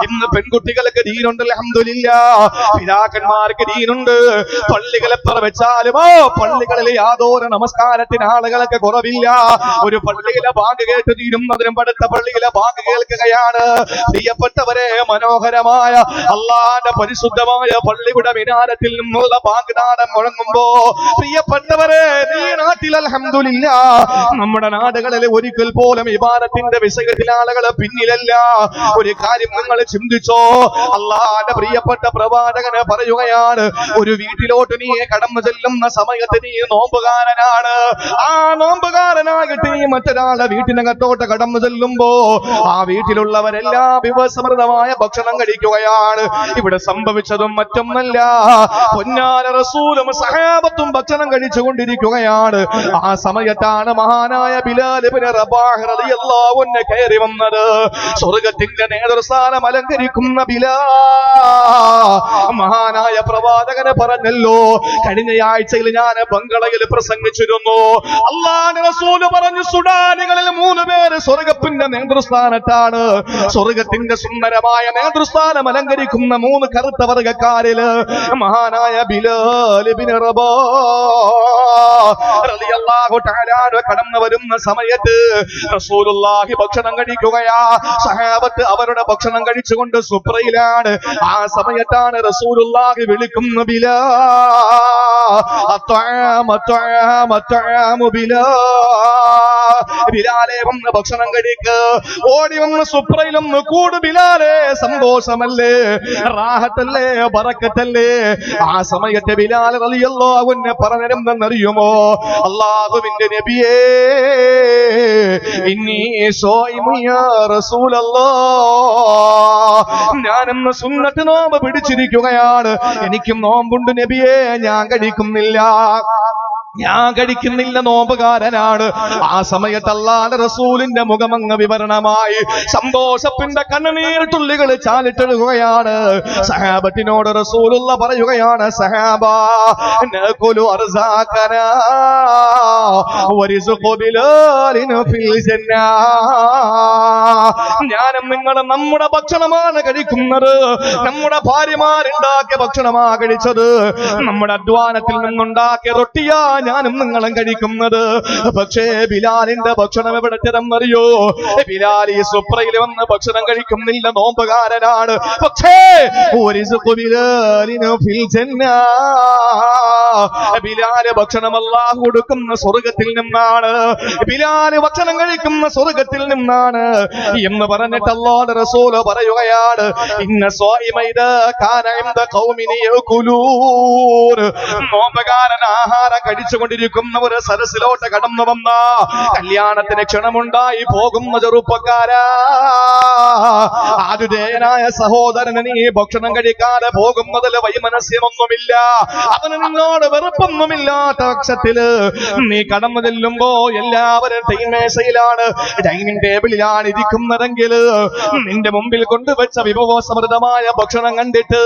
ഇന്ന് പെൺകുട്ടികൾക്ക് ദീനുണ്ട്, അൽഹംദുലില്ലാഹ്. പിതാക്കന്മാർക്ക് ദീനുണ്ട്. പള്ളികൾ എത്ര വെച്ചാലും പള്ളികളിൽ യാതൊരു നമസ്കാരത്തിന് ആളുകൾക്ക് കുറവില്ല. ഒരു പള്ളിയിലെ ബാങ്ക് കേട്ട് തീരുന്നതിനും അടുത്ത പള്ളിയിലെ ബാങ്ക് കേൾക്കുകയാണ്. പ്രിയപ്പെട്ടവരെ, മനോഹരമായ അല്ലാഹുവിന്റെ പരിശുദ്ധമായ പള്ളിയുടെ മിനാരത്തിൽ നിന്നുള്ള ബാങ്ക് നാദം മുഴങ്ങുമ്പോ പ്രിയപ്പെട്ടവരെ, ഈ നാട്ടിൽ അൽഹംദുലില്ലാഹ് നമ്മുടെ നാടുകളിൽ ഒരിക്കൽ പോലും ഇബാദത്തിന്റെ വിഷയത്തിൽ ആളുകൾ പിന്നിലല്ല. ഒരു കാര്യം നിങ്ങൾ ചിന്തിച്ചോ? അല്ലാഹുവിന്റെ പ്രിയപ്പെട്ട പ്രവാചകനെ പറയുകയാണ്, ഒരു വീട്ടിലോട്ട് നീ കടന്നു ചെല്ലുന്ന സമയത്ത് നീ നോമ്പുകാരനാണ്. ആ നോമ്പുകാരനായിട്ട് നീ മറ്റൊരാളുടെ വീട്ടിനകത്തോട്ട് കടന്നു ചെല്ലുമ്പോ ആ വീട്ടിലുള്ളവരെല്ലാം വിഭവസമൃദ്ധമായ ഭക്ഷണം കഴിക്കുകയാണ്. ഇവിടെ സംഭവിച്ചതും മറ്റൊന്നല്ല, പൊന്നാര റസൂലും സഹാബത്തും ഭക്ഷണം കഴിച്ചുകൊണ്ടിരിക്കുകയാണ്. ആ സമയത്താണ് മഹാനായ ബിലാൽ ഇബ്നു റബാഹ് റളിയല്ലാഹു അൻഹു കയറി വന്നത്. സ്വർഗ്ഗത്തിന്റെ നേതൃസ്ഥാനം അലങ്കരിക്കുന്ന ബിലാൽ മഹാനായ പ്രവാചകനെ പറഞ്ഞല്ലോ, കഴിഞ്ഞ ആഴ്ചയിൽ ഞാൻ ബംഗളയിൽ പ്രസംഗിച്ചിരുന്നു. അല്ലാഹുവിന്റെ റസൂൽ പറഞ്ഞു, സുഡാനികളിൽ 3 പേര് സ്വർഗ്ഗത്തിന്റെ നേതൃസ്ഥാനത്താണ്. സ്വർഗ്ഗത്തിന്റെ സുന്ദരമായ നേതൃസ്ഥാനം അലങ്കരിക്കുന്ന 3 കറുത്ത വർഗ്ഗക്കാരില് മഹാനായ ബിലാൽ ഇബ്നു റബാഹ് റളിയല്ലാഹു തആല കടന്നു വരുന്ന സമയത്ത് റസൂലുള്ളാഹി ഭക്ഷണം കഴിക്കുകയാ. സഹാബത്ത് അവരുടെ ഭക്ഷണം കഴിച്ചുകൊണ്ട് സുപ്രയിലാണ്. ആ സമയത്താണ് റസൂലുള്ളാഹി വിളിക്കുന്ന ബിലാലെ വന്ന് ഭക്ഷണം കഴിക്ക്. ഓടി വന്ന് സുപ്രയിലൊന്ന് കൂട് ബിലാലെ. സന്തോഷമല്ലേ, റാഹത്തല്ലേ, ബറക്കത്തല്ലേ? ആ സമയത്ത് ബിലാൽ റളിയല്ലാഹു അൻഹു പറഞ്ഞതെന്തെന്നറിയുമോ? അല്ലാഹുവിന്റെ നബിയേ, ഇന്നി സോയിമു യാ റസൂലല്ലാഹ്, ഞാനിന്ന് സുന്നത്ത് നോമ്പ് പിടിച്ചിരിക്കുകയാണ്. എനിക്കും നോമ്പുണ്ട് നബിയേ, ഞാൻ കഴിക്കുന്നില്ല, നോമ്പുകാരനാണ്. ആ സമയത്ത് അല്ലാഹുവിന്റെ റസൂലിന്റെ മുഖമങ്ങ് വിവരണമായി സന്തോഷത്തിന്റെ കണ്ണുനീർ തുള്ളികൾ ചാലിട്ടെഴുകയാണ്. സഹാബത്തിനോട് റസൂലുള്ള പറയുകയാണ്, സഹാബാ നഖുലു അർസാഖനാ വരിസ്ഖു ബിലാലിൻ ഫിൽ ജന്ന. ഞാനും നിങ്ങളും നമ്മുടെ ഭക്ഷണമാണ് കഴിക്കുന്നത്, നമ്മുടെ ഭാര്യമാരുണ്ടാക്കിയ ഭക്ഷണമാണ് കഴിച്ചത്, നമ്മുടെ അധ്വാനത്തിൽ നിന്നുണ്ടാക്കിയ റൊട്ടിയാ ഞാനും നിങ്ങളും കഴിക്കുന്നത്. പക്ഷേ ബിലാലിന്റെ ഭക്ഷണം എവിടെ ചെന്നറിയോ? ബിലാൽ ഈ സുപ്രയിൽ വന്ന് ഭക്ഷണം കഴിക്കുന്നില്ല, നോമ്പുകാരനാണ്. പക്ഷേ ബിലാല് ഭക്ഷണം അല്ലാഹു കൊടുക്കുന്ന സ്വർഗത്തിൽ നിന്നാണ്. ബിലാല് ഭക്ഷണം കഴിക്കുന്ന സ്വർഗത്തിൽ നിന്നാണ് എന്ന് പറഞ്ഞിട്ട് അല്ലാഹുവിന്റെ റസൂൽ പറയുകയാണ്, ഇന്ന സ്വായിമൈദ കാന ഇൻദ ഖൗമിൻ യഅകുലൂൻ. നോമ്പുകാരൻ ആഹാരം കഴിച്ചുകൊണ്ടിരിക്കുന്ന ഒരു സരസിലോട്ട് കടന്നു വന്ന കല്യാണത്തിന് ക്ഷണമുണ്ടായി പോകുന്ന ചെറുപ്പക്കാരാ, ആതിഥേയനായ സഹോദരന് നീ ഭക്ഷണം കഴിക്കാതെ പോകുന്നതിൽ വൈമനസ്യമൊന്നുമില്ല. അവന് നിന്നോട് ഭക്ഷണത്തോട് വെറുപ്പൊന്നുമില്ലാത്ത പക്ഷത്തില് നീ കടന്നു ചെല്ലുമ്പോ എല്ലാവരും ടൈമേശയിലാണ്, ഡൈനിങ് ടേബിളിലാണ് ഇരിക്കുന്നതെങ്കിൽ നിന്റെ മുമ്പിൽ കൊണ്ടുവച്ച വിഭവസമൃദ്ധമായ ഭക്ഷണം കണ്ടിട്ട്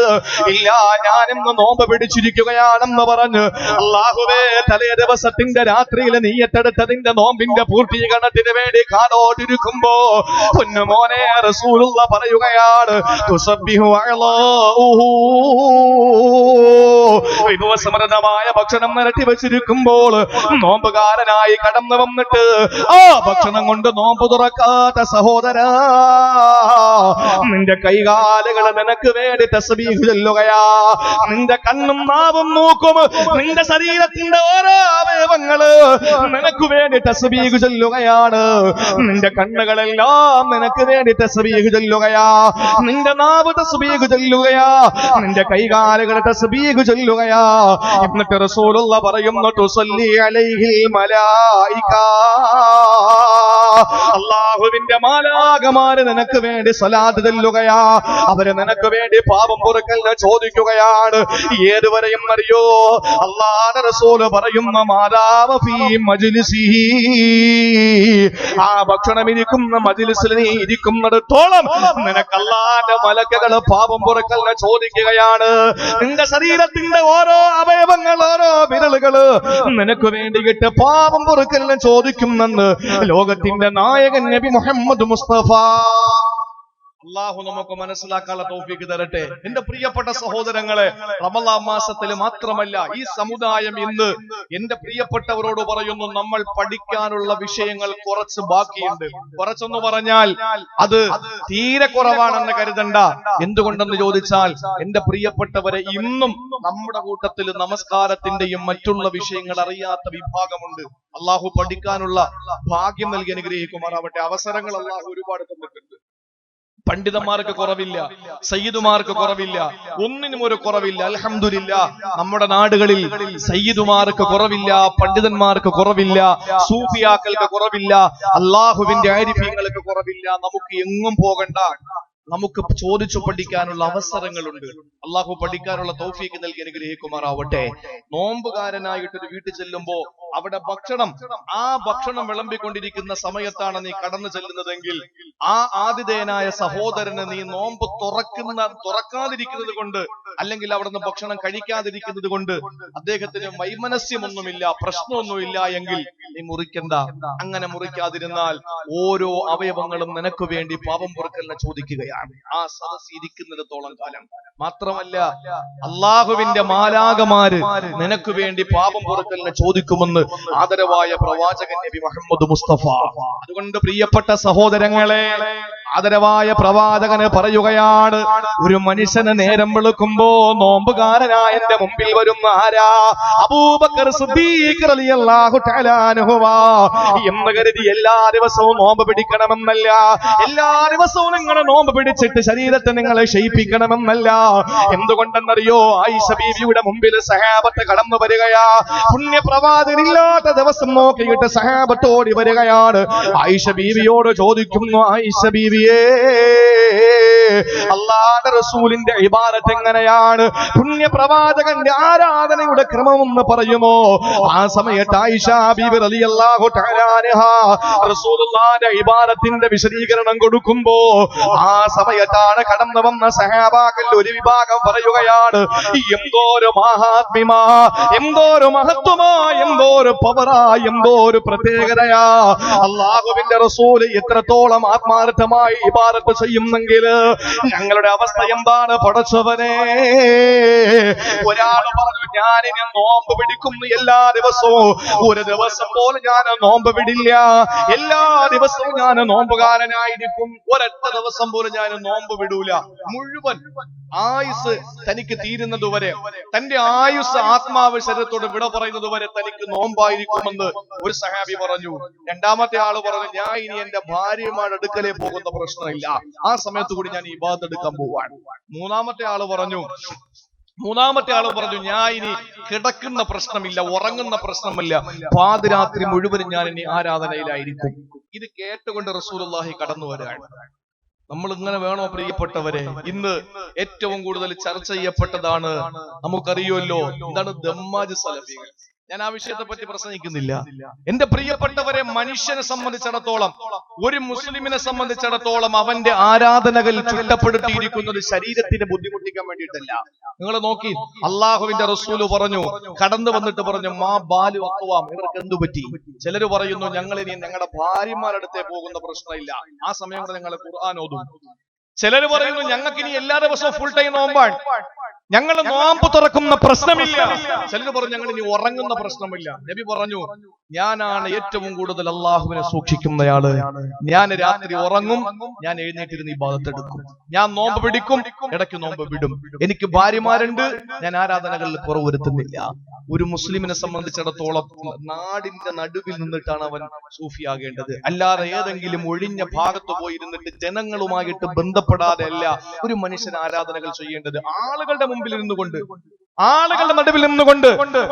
ഇല്ല ഞാനിന്ന് നോമ്പ് പിടിച്ചിരിക്കുകയാണെന്ന് പറഞ്ഞ് അല്ലാഹുവേ തലേ ദിവസത്തിന്റെ രാത്രിയിൽ നീയത്തെടുത്തതിന്റെ നോമ്പിന്റെ പൂർത്തീകരണത്തിന് വേണ്ടി കാതോടിരിക്കുമ്പോ പൊന്നുമോനെ റസൂലുള്ള പറയുകയാണ് തുസബ്ബിഹു അളാഉഹു, വിഭവസമൃദ്ധമായ ഭക്ഷണം നിരത്തി വെച്ചിരിക്കുമ്പോൾ നോമ്പുകാരനായി കടന്നു വന്നിട്ട് ആ ഭക്ഷണം കൊണ്ട് നോമ്പ് തുറക്കാത്ത സഹോദരാ, നിന്റെ കൈകാലുകൾ നിനക്ക് വേണ്ടി തസ്ബീഹ് ചൊല്ലുകയാ, നിന്റെ കണ്ണും നാവും മൂക്കും നിന്റെ ശരീരത്തിന്റെ ഓരോ അവയവങ്ങള് നിനക്ക് വേണ്ടി തസ്ബീഹ് ചൊല്ലുകയാണ്, നിന്റെ കണ്ണുകളെല്ലാം നിനക്ക് വേണ്ടി തസ്ബീഹ് ചൊല്ലുകയാ, നിന്റെ നാവ് തസ്ബീഹ് ചൊല്ലുകയാ, നിന്റെ കൈകാലുകൾ തസ്ബീഹ് ചൊല്ലുകയാ. എന്നിട്ട് റസൂലുള്ള പറയുന്നു തുസല്ലി അലൈഹിൽ മലായിക, അല്ലാഹുവിന്റെ മാലാഖമാര് നിനക്ക് വേണ്ടി സ്വലാത്ത് ചൊല്ലുകയാ, അവര് നിനക്ക് വേണ്ടി പാപം പൊറുക്കലിനെ ചോദിക്കുകയാണ്. ഏതുവരെയും അറിയോ? അല്ലാഹുവിന്റെ റസൂല് പറയുന്ന മാദാമ ഫീ മജ്ലിസിഹി, ആ ഭക്ഷണം ഇരിക്കുന്ന മജ്ലിസിൽ നീ ഇരിക്കുന്നിടത്തോളം നിനക്ക് അല്ലാഹുവിന്റെ മലക്കുകൾ പാപം പൊറുക്കലിനെ ചോദിക്കുകയാണ്. നിന്റെ ശരീരത്തിന്റെ ഓരോ അവയവങ്ങൾ, ഓരോ വിരലുകള് നിനക്ക് വേണ്ടിയിട്ട് പാപം പൊറുക്കലിനെ ചോദിക്കുമെന്ന് ലോകത്തിന്റെ നായകൻ നബി മുഹമ്മദ് മുസ്തഫ. അല്ലാഹു നമുക്ക് മനസ്സിലാക്കാനുള്ള തൗഫീഖ് തരട്ടെ. എന്റെ പ്രിയപ്പെട്ട സഹോദരങ്ങളെ, റമളാൻ മാസത്തിൽ മാത്രമല്ല ഈ സമുദായം ഇന്ന് എന്റെ പ്രിയപ്പെട്ടവരോട് പറയുന്നു, നമ്മൾ പഠിക്കാനുള്ള വിഷയങ്ങൾ കുറച്ച് ബാക്കിയുണ്ട്. കുറച്ചെന്ന് പറഞ്ഞാൽ അത് തീരെ കുറവാണെന്ന് കരുതണ്ട. എന്തുകൊണ്ടെന്ന് ചോദിച്ചാൽ എന്റെ പ്രിയപ്പെട്ടവരെ, ഇന്നും നമ്മുടെ കൂട്ടത്തിൽ നമസ്കാരത്തിന്റെയും മറ്റുള്ള വിഷയങ്ങൾ അറിയാത്ത വിഭാഗമുണ്ട്. അല്ലാഹു പഠിക്കാനുള്ള ഭാഗ്യം നൽകി അനുഗ്രഹിക്കുമാറാവട്ടെ. അവസരങ്ങൾ അല്ലാഹു ഒരുപാട് തന്നിട്ടുണ്ട്. പണ്ഡിതന്മാർക്ക് കുറവില്ല, സയ്യിദുമാർക്ക് കുറവില്ല, ഒന്നിനും ഒരു കുറവില്ല. അൽഹംദുലില്ലാഹ് നമ്മുടെ നാടുകളിൽ സയ്യിദുമാർക്ക് കുറവില്ല, പണ്ഡിതന്മാർക്ക് കുറവില്ല, സൂഫിയാക്കൾക്ക് കുറവില്ല, അല്ലാഹുവിന്റെ ആരിഫീങ്ങൾക്ക് കുറവില്ല. നമുക്ക് എങ്ങും പോകണ്ട, നമുക്ക് ചോദിച്ചു പഠിക്കാനുള്ള അവസരങ്ങളുണ്ട്. അല്ലാഹു പഠിക്കാനുള്ള തൗഫീഖ് നൽകി അനുഗ്രഹിക്കുമാറാവട്ടെ. നോമ്പുകാരനായിട്ടൊരു വീട്ടിൽ ചെല്ലുമ്പോ അവിടെ ആ ഭക്ഷണം വിളമ്പിക്കൊണ്ടിരിക്കുന്ന സമയത്താണ് നീ കടന്നു ചെല്ലുന്നതെങ്കിൽ ആ ആതിഥേയനായ സഹോദരന് നീ നോമ്പ് തുറക്കാതിരിക്കുന്നത് കൊണ്ട്, അല്ലെങ്കിൽ അവിടുന്ന് ഭക്ഷണം കഴിക്കാതിരിക്കുന്നത് കൊണ്ട് അദ്ദേഹത്തിന് വൈമനസ്യമൊന്നുമില്ല, പ്രശ്നമൊന്നുമില്ല എങ്കിൽ നീ മുറിക്കണ്ട. അങ്ങനെ മുറിക്കാതിരുന്നാൽ ഓരോ അവയവങ്ങളും നിനക്ക് വേണ്ടി പാപം പൊറുക്കലിനെ ചോദിക്കുകയാണ് ആ സദസ് ഇരിക്കുന്നിടത്തോളം കാലം. മാത്രമല്ല അല്ലാഹുവിന്റെ മാലാഖമാര് നിനക്ക് വേണ്ടി പാപം പൊറുക്കലിനെ ചോദിക്കുമെന്ന് ആദരവായ പ്രവാചകൻ നബി മുഹമ്മദ് മുസ്തഫ. അതുകൊണ്ട് പ്രിയപ്പെട്ട സഹോദരങ്ങളെ, ആദരവായ പ്രവാചകന് പറയുകയാണ്, ഒരു മനുഷ്യന് നേരം വെളുക്കുമ്പോ നോമ്പുകാരനായ എന്റെ മുമ്പിൽ വരുന്ന ആരാ? അബൂബക്കർ സിദ്ദീഖ് റളിയല്ലാഹു തആല അൻഹു എന്ന് കരുതി എല്ലാ ദിവസവും നോമ്പ് പിടിക്കണമെന്നല്ല, എല്ലാ ദിവസവും നിങ്ങൾ നോമ്പ് പിടിച്ചിട്ട് ശരീരത്തെ നിങ്ങളെ ക്ഷയിപ്പിക്കണമെന്നല്ല. എന്തുകൊണ്ടെന്നറിയോ? ആയിഷ ബീവിയുടെ മുമ്പിൽ സഹാബത്ത് കടന്നു വരികയാ. പുണ്യപ്രവാചകനില്ലാത്ത ദിവസം നോക്കിയിട്ട് സഹാബത്തോടി വരികയാണ്. ആയിഷ ബീവിയോട് ചോദിക്കുന്നു, ആയിഷ ബീവിയേ, അല്ലാഹുവിന്റെ റസൂലിന്റെ ഇബാദത്ത് എങ്ങനെയാണ്? പുണ്യപ്രവാചകന്റെ ആരാധനയുടെ ക്രമമെന്ന് പറയുമോ? ആ സമയത്ത് ആയിഷ ബീവി റളിയല്ലാഹു തആല അൻഹാ റസൂലുള്ളാഹിന്റെ ഇബാദത്തിന്റെ വിശദീകരണം കൊടുക്കുമ്പോ ആ സമയത്താണ് കടന്നു വന്ന സഹാബാക്കൾ ഒരു വിഭാഗം പറയുകയാണ്, എന്തോരു മഹാത്മ്യമാ, എന്തോരു മഹത്വമാ, എന്തോരു പവറാ, എന്തോരു പ്രത്യേകതയാ. അല്ലാഹുവിന്റെ റസൂല് എത്രത്തോളം ആത്മാർത്ഥമായി ഇബാദത്ത് ചെയ്യുന്നെങ്കിൽ ഞങ്ങളുടെ അവസ്ഥ എന്താണ് പടച്ചവനെ? ഒരാൾ പറഞ്ഞു, ഞാനിനി നോമ്പ് പിടിക്കുന്നു എല്ലാ ദിവസവും. ഒരു ദിവസം പോലും ഞാൻ നോമ്പ് പിടില്ല, എല്ലാ ദിവസവും ഞാൻ നോമ്പുകാരനായിരിക്കും. ഒരൊറ്റ ദിവസം പോലും ഞാൻ നോമ്പ് വിടൂല. മുഴുവൻ ആയുസ് തനിക്ക് തീരുന്നത് വരെ, തന്റെ ആയുസ് ആത്മാവ് ശരീരത്തോട് വിട പറയുന്നത് വരെ തനിക്ക് നോമ്പായിരിക്കുമെന്ന് ഒരു സഹാബി പറഞ്ഞു. രണ്ടാമത്തെ ആള് പറഞ്ഞു, ഞാൻ ഇനി എന്റെ ഭാര്യമാരുടെ അടുക്കലേ പോകുന്ന പ്രശ്നമില്ല, ആ സമയത്ത് കൂടി ഞാൻ ഇബാദത്ത് എടുക്കാൻ പോവാണ്. മൂന്നാമത്തെ ആള് പറഞ്ഞു, ഞാൻ ഇനി കിടക്കുന്ന പ്രശ്നമില്ല, ഉറങ്ങുന്ന പ്രശ്നമില്ല, പാതിരാത്രി മുഴുവനും ഞാൻ ഇനി ആരാധനയിലായിരിക്കും. ഇത് കേട്ടുകൊണ്ട് റസൂലുള്ളാഹി കടന്നു വരികയാണ്. നമ്മൾ ഇങ്ങനെ വേണോ പ്രിയപ്പെട്ടവരെ? ഇന്ന് ഏറ്റവും കൂടുതൽ ചർച്ച ചെയ്യപ്പെട്ടതാണ്, നമുക്കറിയുമല്ലോ, എന്താണ് ദമ്മാജ് സലഫികൾ. ഞാൻ ആ വിഷയത്തെ പറ്റി പ്രസംഗിക്കുന്നില്ല. എന്റെ പ്രിയപ്പെട്ടവരെ, മനുഷ്യനെ സംബന്ധിച്ചിടത്തോളം, ഒരു മുസ്ലിമിനെ സംബന്ധിച്ചിടത്തോളം അവന്റെ ആരാധനകൾ ചുറ്റപ്പെടുത്തിയിരിക്കുന്നത് ശരീരത്തിന് ബുദ്ധിമുട്ടിക്കാൻ വേണ്ടിയിട്ടല്ല. നിങ്ങൾ നോക്കി, അള്ളാഹുവിന്റെ റസൂല് പറഞ്ഞു, കടന്നു വന്നിട്ട് പറഞ്ഞു, മാ ബാലു അക്വാം, ഇവർക്ക് എന്തു പറ്റി? ചിലര് പറയുന്നു, ഞങ്ങൾ ഇനി ഞങ്ങളുടെ ഭാര്യമാരടുത്തേ പോകുന്ന പ്രശ്നമില്ല, ആ സമയം കൊണ്ട് ഞങ്ങൾ ഖുർആൻ ഓതും. ചിലര് പറയുന്നു, ഞങ്ങൾക്ക് ഇനി എല്ലാ ദിവസവും ഫുൾ ടൈം നോമ്പാണ്, ഞങ്ങൾ നോമ്പ് തുറക്കുന്ന പ്രശ്നമില്ല. ചിലർ പറഞ്ഞു, ഞങ്ങൾ ഇനി ഉറങ്ങുന്ന പ്രശ്നമില്ല. നബി പറഞ്ഞു, ഞാനാണ് ഏറ്റവും കൂടുതൽ അള്ളാഹുവിനെ സൂക്ഷിക്കുന്നയാള്. ഞാൻ രാത്രി ഉറങ്ങും, ഞാൻ എഴുന്നേറ്റിരുന്ന് ഇബാദത്ത് എടുക്കും, ഞാൻ നോമ്പ് പിടിക്കും, ഇടയ്ക്ക് നോമ്പ് വിടും. എനിക്ക് ഭാര്യമാരുണ്ട്, ഞാൻ ആരാധനകളിൽ കുറവ് വരുത്തുന്നില്ല. ഒരു മുസ്ലിമിനെ സംബന്ധിച്ചിടത്തോളം നാടിന്റെ നടുവിൽ നിന്നിട്ടാണ് അവൻ സൂഫിയാകേണ്ടത്, അല്ലാതെ ഏതെങ്കിലും ഒഴിഞ്ഞ ഭാഗത്ത് പോയിരുന്നിട്ട് ജനങ്ങളുമായിട്ട് ബന്ധപ്പെടാതെ അല്ല ഒരു മനുഷ്യൻ ആരാധനകൾ ചെയ്യേണ്ടത്. ആളുകളുടെ മുമ്പിൽ നിന്നുകൊണ്ട്, ആളുകളുടെ നടുവിൽ നിന്നുകൊണ്ട്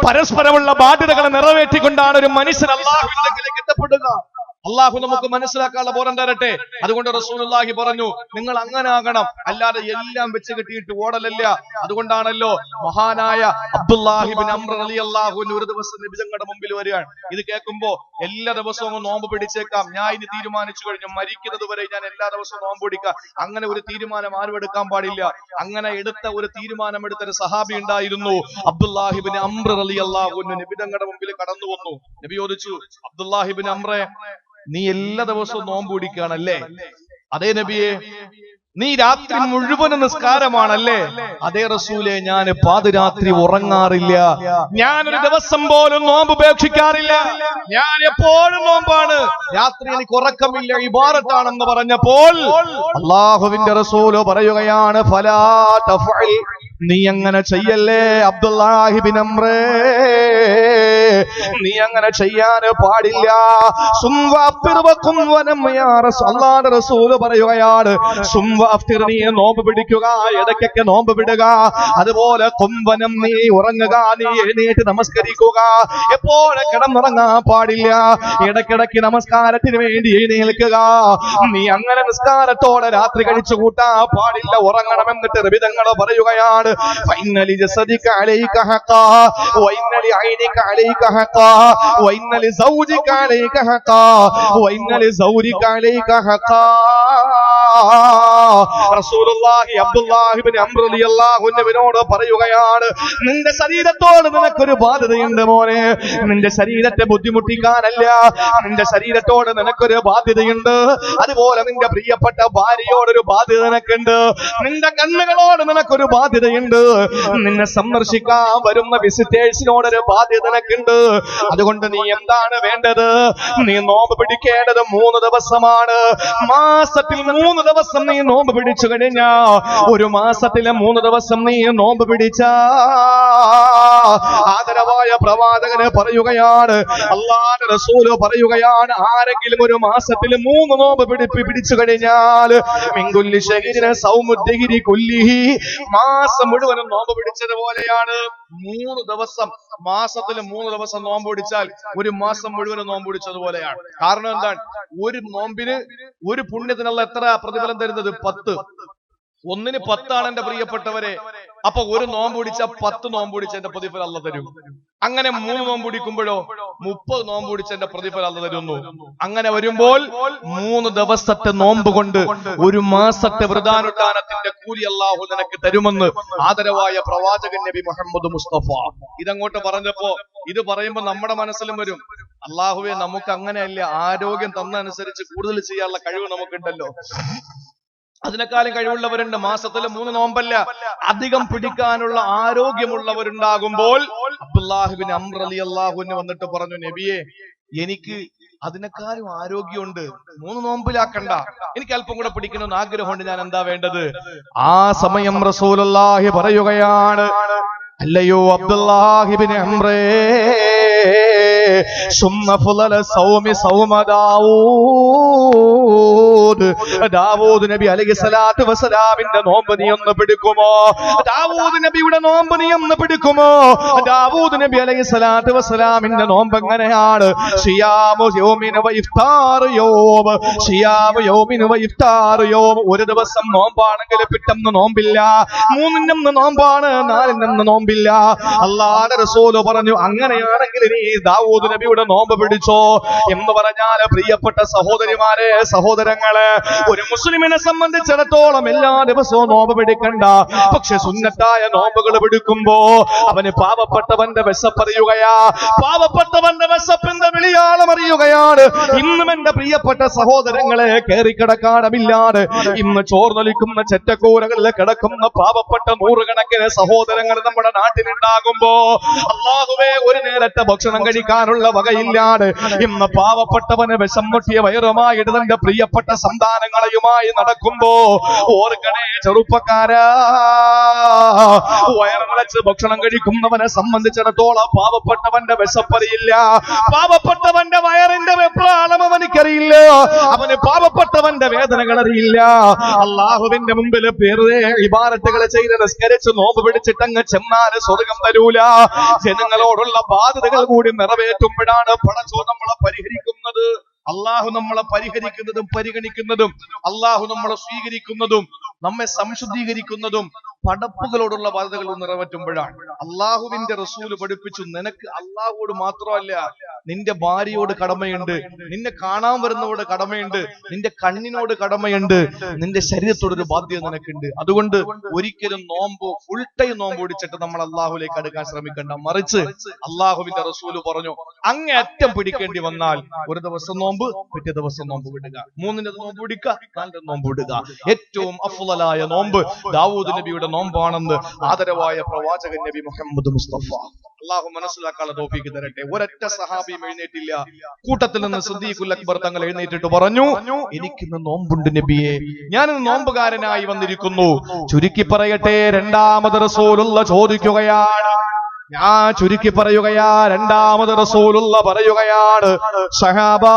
പരസ്പരമുള്ള ബാധ്യതകളെ നിറവേറ്റിക്കൊണ്ടാണ് ഒരു മനുഷ്യൻ അല്ലാഹുവിലേക്ക് എത്തപ്പെടുക. അള്ളാഹു നമുക്ക് മനസ്സിലാക്കാനുള്ള ബോധം തരട്ടെ. അതുകൊണ്ട് റസൂലുള്ളാഹി പറഞ്ഞു, നിങ്ങൾ അങ്ങനെ ആകണം, അല്ലാതെ എല്ലാം വെച്ച് കെട്ടിയിട്ട് ഓടലല്ല. അതുകൊണ്ടാണല്ലോ മഹാനായ അബ്ദുല്ലാഹി ഇബ്നു അംർ റളിയല്ലാഹു അൻഹു ഒരു ദിവസം നബി തങ്ങളുടെ മുമ്പിൽ വരികയാണ്. ഇത് കേൾക്കുമ്പോ എല്ലാ ദിവസവും നോമ്പ് പിടിച്ചേക്കാം, ഞാൻ ഇനി തീരുമാനിച്ചു കഴിഞ്ഞു, മരിക്കുന്നത് വരെ ഞാൻ എല്ലാ ദിവസവും നോമ്പ് പിടിക്കാം. അങ്ങനെ ഒരു തീരുമാനം ആരും എടുക്കാൻ പാടില്ല. അങ്ങനെ ഒരു തീരുമാനമെടുത്തൊരു സഹാബി ഉണ്ടായിരുന്നു, അബ്ദുല്ലാഹി ഇബ്നു അംർ റളിയല്ലാഹു അൻഹു. നബി തങ്ങളുടെ മുമ്പിൽ കടന്നു വന്നു. നബി ചോദിച്ചു, അബ്ദുല്ലാഹി ഇബ്നു അംറേ, നീ എല്ലാ ദിവസവും നോമ്പ് പിടിക്കുകയാണല്ലേ? അതേ നബിയെ. നീ രാത്രി മുഴുവൻ നിസ്കാരമാണല്ലേ? അതേ റസൂലേ, ഞാൻ പാതിരാത്രി ഉറങ്ങാറില്ല, ഞാനൊരു ദിവസം പോലും നോമ്പ് ഉപേക്ഷിക്കാറില്ല, ഞാൻ എപ്പോഴും നോമ്പാണ്, രാത്രി എനിക്ക് ഉറക്കമില്ല, ഇബാദത്താണെന്ന് പറഞ്ഞപ്പോൾ അല്ലാഹുവിന്റെ റസൂല് പറയുകയാണ്, ഫലാ തഫ്അൽ, നീ അങ്ങനെ ചെയ്യല്ലേ അബ്ദുല്ലാഹി ഇബ്നു അംറേ, നീ അങ്ങനെ ചെയ്യാൻ പാടില്ല. അല്ലാഹുവിന്റെ റസൂല് പറയുകയാണ്, നീ നോമ്പ് പിടിക്കുക, ഇടയ്ക്കൊക്കെ നോമ്പ് വിടുക, അതുപോലെ കുംവനം, നീ ഉറങ്ങുക, നീ എഴുന്നേറ്റ് നമസ്കരിക്കുക, എപ്പോഴും കിടന്നുറങ്ങാൻ പാടില്ല, ഇടയ്ക്കിടയ്ക്ക് നമസ്കാരത്തിന് വേണ്ടി എഴുന്നേൽക്കുക, നീ അങ്ങനെ നിസ്കാരത്തോടെ രാത്രി കഴിച്ചു കൂട്ടാൻ പാടില്ല, ഉറങ്ങണമെന്നിട്ട് നബിതങ്ങൾ പറയുകയാണ്, ഫൈനലി ജസദിക അലൈക ഹഖാ വൈനലി ഐനിക അലൈക ഹഖാ വൈനലി സൗജിക അലൈക ഹഖാ വൈനലി സൗരിക അലൈക ഹഖാ. റസൂലുള്ളാഹി അബ്ദുല്ലാഹി ഇബ്നു അംർ റളിയല്ലാഹു അൻഹുവിനോട് പറയുകയാണ്, നിന്റെ ശരീരത്തോട് നിനക്കൊരു ബാധ്യതയുണ്ട് മോനെ, നിന്റെ ശരീരത്തെ ബുദ്ധിമുട്ടിക്കാനല്ല, നിന്റെ ശരീരത്തോട് നിനക്കൊരു ബാധ്യതയുണ്ട്, അതുപോലെ നിന്റെ പ്രിയപ്പെട്ട ഭാര്യയോടൊരു ബാധ്യത നിനക്കുണ്ട്, നിന്റെ കണ്ണുകളോട് നിനക്കൊരു ബാധ്യതയുണ്ട്, നിന്നെ സന്ദർശിക്കാൻ വരുന്ന വിസിറ്റേഴ്സിനോടൊരു ബാധ്യത നിനക്കുണ്ട്. അതുകൊണ്ട് നീ എന്താണ് വേണ്ടത്? നീ നോമ്പ് പിടിക്കേണ്ടത് 3 ദിവസമാണ്. മാസത്തിൽ 3 ദിവസം നീ നോമ്പ് പിടിച്ചു കഴിഞ്ഞാ, ഒരു മാസത്തിലെ 3 ദിവസം നീ നോമ്പ് പിടിച്ച, ആദരവായ പ്രവാചകന് പറയുകയാണ്, അല്ലാഹുവിന്റെ റസൂല് പറയുകയാണ്, ആരെങ്കിലും ഒരു മാസത്തിൽ 3 നോമ്പ് പിടിച്ചു കഴിഞ്ഞാൽ മിൻകുല്ലി ശഹരിന സൗമുദ്ദിഹിരി കുല്ലിഹി, മാസം മുഴുവനും നോമ്പ് പിടിച്ചതുപോലെയാണ്. 3 ദിവസം, മാസത്തിൽ 3 ദിവസം നോമ്പ് പിടിച്ചാൽ ഒരു മാസം മുഴുവനും നോമ്പ് പിടിച്ചതുപോലെയാണ്. കാരണം എന്താണ്? ഒരു നോമ്പിന്, ഒരു പുണ്യത്തിനുള്ള എത്ര പ്രതിഫലം തരുന്നത്? 10. ഒന്നിന് 10 ആണ് എന്റെ പ്രിയപ്പെട്ടവരെ. അപ്പൊ ഒരു നോമ്പ് പിടിച്ച 10 നോമ്പ് പിടിച്ചതിന്റെ പ്രതിഫലം അല്ലാഹു തരും. അങ്ങനെ 3 നോമ്പ് പിടിക്കുമ്പോഴോ 30 നോമ്പ് പിടിച്ചതിന്റെ പ്രതിഫലം അല്ലാഹു തരുന്നു. അങ്ങനെ വരുമ്പോൾ 3 ദിവസത്തെ നോമ്പ് കൊണ്ട് ഒരു മാസത്തെ വ്രതാനുഷ്ഠാനത്തിന്റെ കൂലി അല്ലാഹു നിനക്ക് തരുമെന്ന് ആദരവായ പ്രവാചകൻ നബി മുഹമ്മദ് മുസ്തഫ. ഇതങ്ങോട്ട് പറഞ്ഞപ്പോ, ഇത് പറയുമ്പോ നമ്മുടെ മനസ്സിലും വരും, അല്ലാഹുവേ, നമുക്ക് അങ്ങനെയല്ല, ആരോഗ്യം തന്നനുസരിച്ച് കൂടുതൽ ചെയ്യാനുള്ള കഴിവ് നമുക്കുണ്ടല്ലോ, അതിനേക്കാളും കഴിവുള്ളവരുണ്ട്. മാസത്തില് 3 നോമ്പല്ല, അധികം പിടിക്കാനുള്ള ആരോഗ്യമുള്ളവരുണ്ടാകുമ്പോൾ അബ്ദുല്ലാഹി ഇബ്നു അംർ റളിയല്ലാഹു അൻഹു വന്നിട്ട് പറഞ്ഞു, നബിയെ, എനിക്ക് അതിനേക്കാളും ആരോഗ്യമുണ്ട്, 3 നോമ്പിലാക്കണ്ട, എനിക്ക് അല്പം കൂടെ പിടിക്കണമെന്ന് ആഗ്രഹമുണ്ട്, ഞാൻ എന്താ വേണ്ടത്? ആ സമയം റസൂലുള്ളാഹി പറയുകയാണ്, അല്ലയോ അബ്ദുല്ലാഹി ഇബ്നു അംറേ, സുമ്മ ഫളല സൗമി സൗമ ദാവൂദ്. ദാവൂദ് നബി അലൈഹിസ്സലാത്തു വസ്സലാമിന്റെ നോമ്പ് നീ ഒന്ന് പിടിക്കുമോ? ദാവൂദ് നബിയുടെ നോമ്പ് നീ ഒന്ന് പിടിക്കുമോ? ദാവൂദ് നബി അലൈഹിസ്സലാത്തു വസ്സലാമിന്റെ നോമ്പ് എങ്ങനെയാണ്? സിയാമു യൗമിൻ വ ഇഫ്താർ യൗം, സിയാമു യൗമിൻ വ ഇഫ്താർ യൗം. ഒരു ദിവസം നോമ്പാണെങ്കിൽ പിറ്റന്ന് നോമ്പില്ല, മൂന്നിന് നോമ്പാണ്, നാലിന് നോമ്പില്ല. അല്ലാഹുവിന്റെ റസൂൽ പറഞ്ഞു, അങ്ങനെയാണെങ്കിൽ നീ ദാവൂദ് നബിയുടെ നോമ്പ് പിടിച്ചോ എന്ന് പറഞ്ഞാൽ, പ്രിയപ്പെട്ട സഹോദരിമാരെ, സഹോദരങ്ങളെ, ഒരു മുസ്ലിമിനെ സംബന്ധിച്ചിടത്തോളം എല്ലാ ദിവസവും നോമ്പ് പിടിക്കണ്ട. പക്ഷെ സുന്നത്തായ നോമ്പുകൾ പിടിക്കുമ്പോ അവന് പാവപ്പെട്ടവന്റെ വിശപ്പറിയുകയാ, പാവപ്പെട്ടവന്റെ വിശപ്പിന്റെ വിളിയാളം അറിയുകയാണ്. ഇന്നും എന്റെ പ്രിയപ്പെട്ട സഹോദരങ്ങളെ, കേറിക്കിടക്കാടമില്ലാതെ ഇന്ന് ചോർന്നൊലിക്കുന്ന ചെറ്റക്കൂരകളിൽ കിടക്കുന്ന പാവപ്പെട്ട നൂറുകണക്കിന് സഹോദരങ്ങൾ നമ്മുടെ നാട്ടിലുണ്ടാകുമ്പോ, അല്ലാഹുവേ, ഒരു നേരത്തെ ഭക്ഷണം കഴിക്കാനുള്ള വകയില്ലാതെ ഇന്ന് പാവപ്പെട്ടവന് വിഷം മുട്ടിയ വയറുമായിട്ട് തന്റെ പ്രിയപ്പെട്ട സന്താനങ്ങളെയുമായി നടക്കുമ്പോ, ഓർക്കണേ ചെറുപ്പക്കാരാ, വയറിളച്ച് ഭക്ഷണം കഴിക്കുന്നവനെ സംബന്ധിച്ചിടത്തോളം പാവപ്പെട്ടവന്റെ വിശപ്പറിയില്ല, പാവപ്പെട്ടവന്റെ വയറിന്റെ വെപ്രാളം അവനിക്കറിയില്ല, അവന് പാവപ്പെട്ടവന്റെ വേദനകൾ അറിയില്ല. അള്ളാഹുവിന്റെ മുമ്പിൽ വെറുതെ ഇബാദത്തുകൾ ചെയ്ത് നിസ്കരിച്ച് നോമ്പ് പിടിച്ചിട്ടങ്ങ് ചെന്നാൽ സ്വർഗം തരൂല. ജനങ്ങളോടുള്ള ബാധ്യതകൾ കൂടി നിറവേറ്റുമ്പോഴാണ് പടച്ചോ നമ്മളെ പരിഹരിക്കുന്നത്. അള്ളാഹു നമ്മളെ പരിഹരിക്കുന്നതും പരിഗണിക്കുന്നതും, അള്ളാഹു നമ്മളെ സ്വീകരിക്കുന്നതും നമ്മെ സംശുദ്ധീകരിക്കുന്നതും പടപ്പുകളോടുള്ള ബാധ്യതകൾ നിറവേറ്റുമ്പോഴാണ്. അള്ളാഹുവിന്റെ റസൂല് പഠിപ്പിച്ചു, നിനക്ക് അള്ളാഹുവോട് മാത്രമല്ല നിന്റെ ഭാര്യയോട് കടമയുണ്ട്, നിന്നെ കാണാൻ വരുന്നവരോട് കടമയുണ്ട്, നിന്റെ കണ്ണിനോട് കടമയുണ്ട്, നിന്റെ ശരീരത്തോടൊരു ബാധ്യത നിനക്കുണ്ട്. അതുകൊണ്ട് ഒരിക്കലും നോമ്പ് ഫുൾ ടൈം നോമ്പ് പിടിച്ചിട്ട് നമ്മൾ അള്ളാഹുലേക്ക് അടുക്കാൻ ശ്രമിക്കണ്ട. മറിച്ച് അള്ളാഹുവിന്റെ റസൂല് പറഞ്ഞു, അങ്ങേ അറ്റം പിടിക്കേണ്ടി വന്നാൽ ഒരു ദിവസം നോമ്പ്, പിറ്റേ ദിവസം നോമ്പ് വിടുക, മൂന്നിന്റെ നോമ്പ് പിടിക്കുക, നാലിന്റെ നോമ്പ് വിടുക. ഏറ്റവും അഫ്ളലായ നോമ്പ് ദാവൂദ് നബിയുടെ നോമ്പാണെന്ന് ആദരവായ പ്രവാചകൻ നബി മുഹമ്മദ് മുസ്തഫ. അള്ളാഹു മനസ്സിലാക്കാനുള്ള തൗഫീഖ് തരട്ടെ. ഒരൊറ്റ സഹാബിയും എഴുന്നേറ്റില്ല. കൂട്ടത്തിൽ നിന്ന് സിദ്ദീഖുൽ അക്ബർ തങ്ങൾ എഴുന്നേറ്റിട്ട് പറഞ്ഞു, എനിക്കിന്ന് നോമ്പുണ്ട് നബിയെ, ഞാനിന്ന് നോമ്പുകാരനായി വന്നിരിക്കുന്നു. ചുരുക്കി പറയട്ടെ, രണ്ടാമത് റസൂലുള്ള ചോദിക്കുകയാണ്, ഞാൻ ചുരുക്കി പറയുകയാ, രണ്ടാമത് റസൂലുള്ള പറയുകയാണ്, സഹാബാ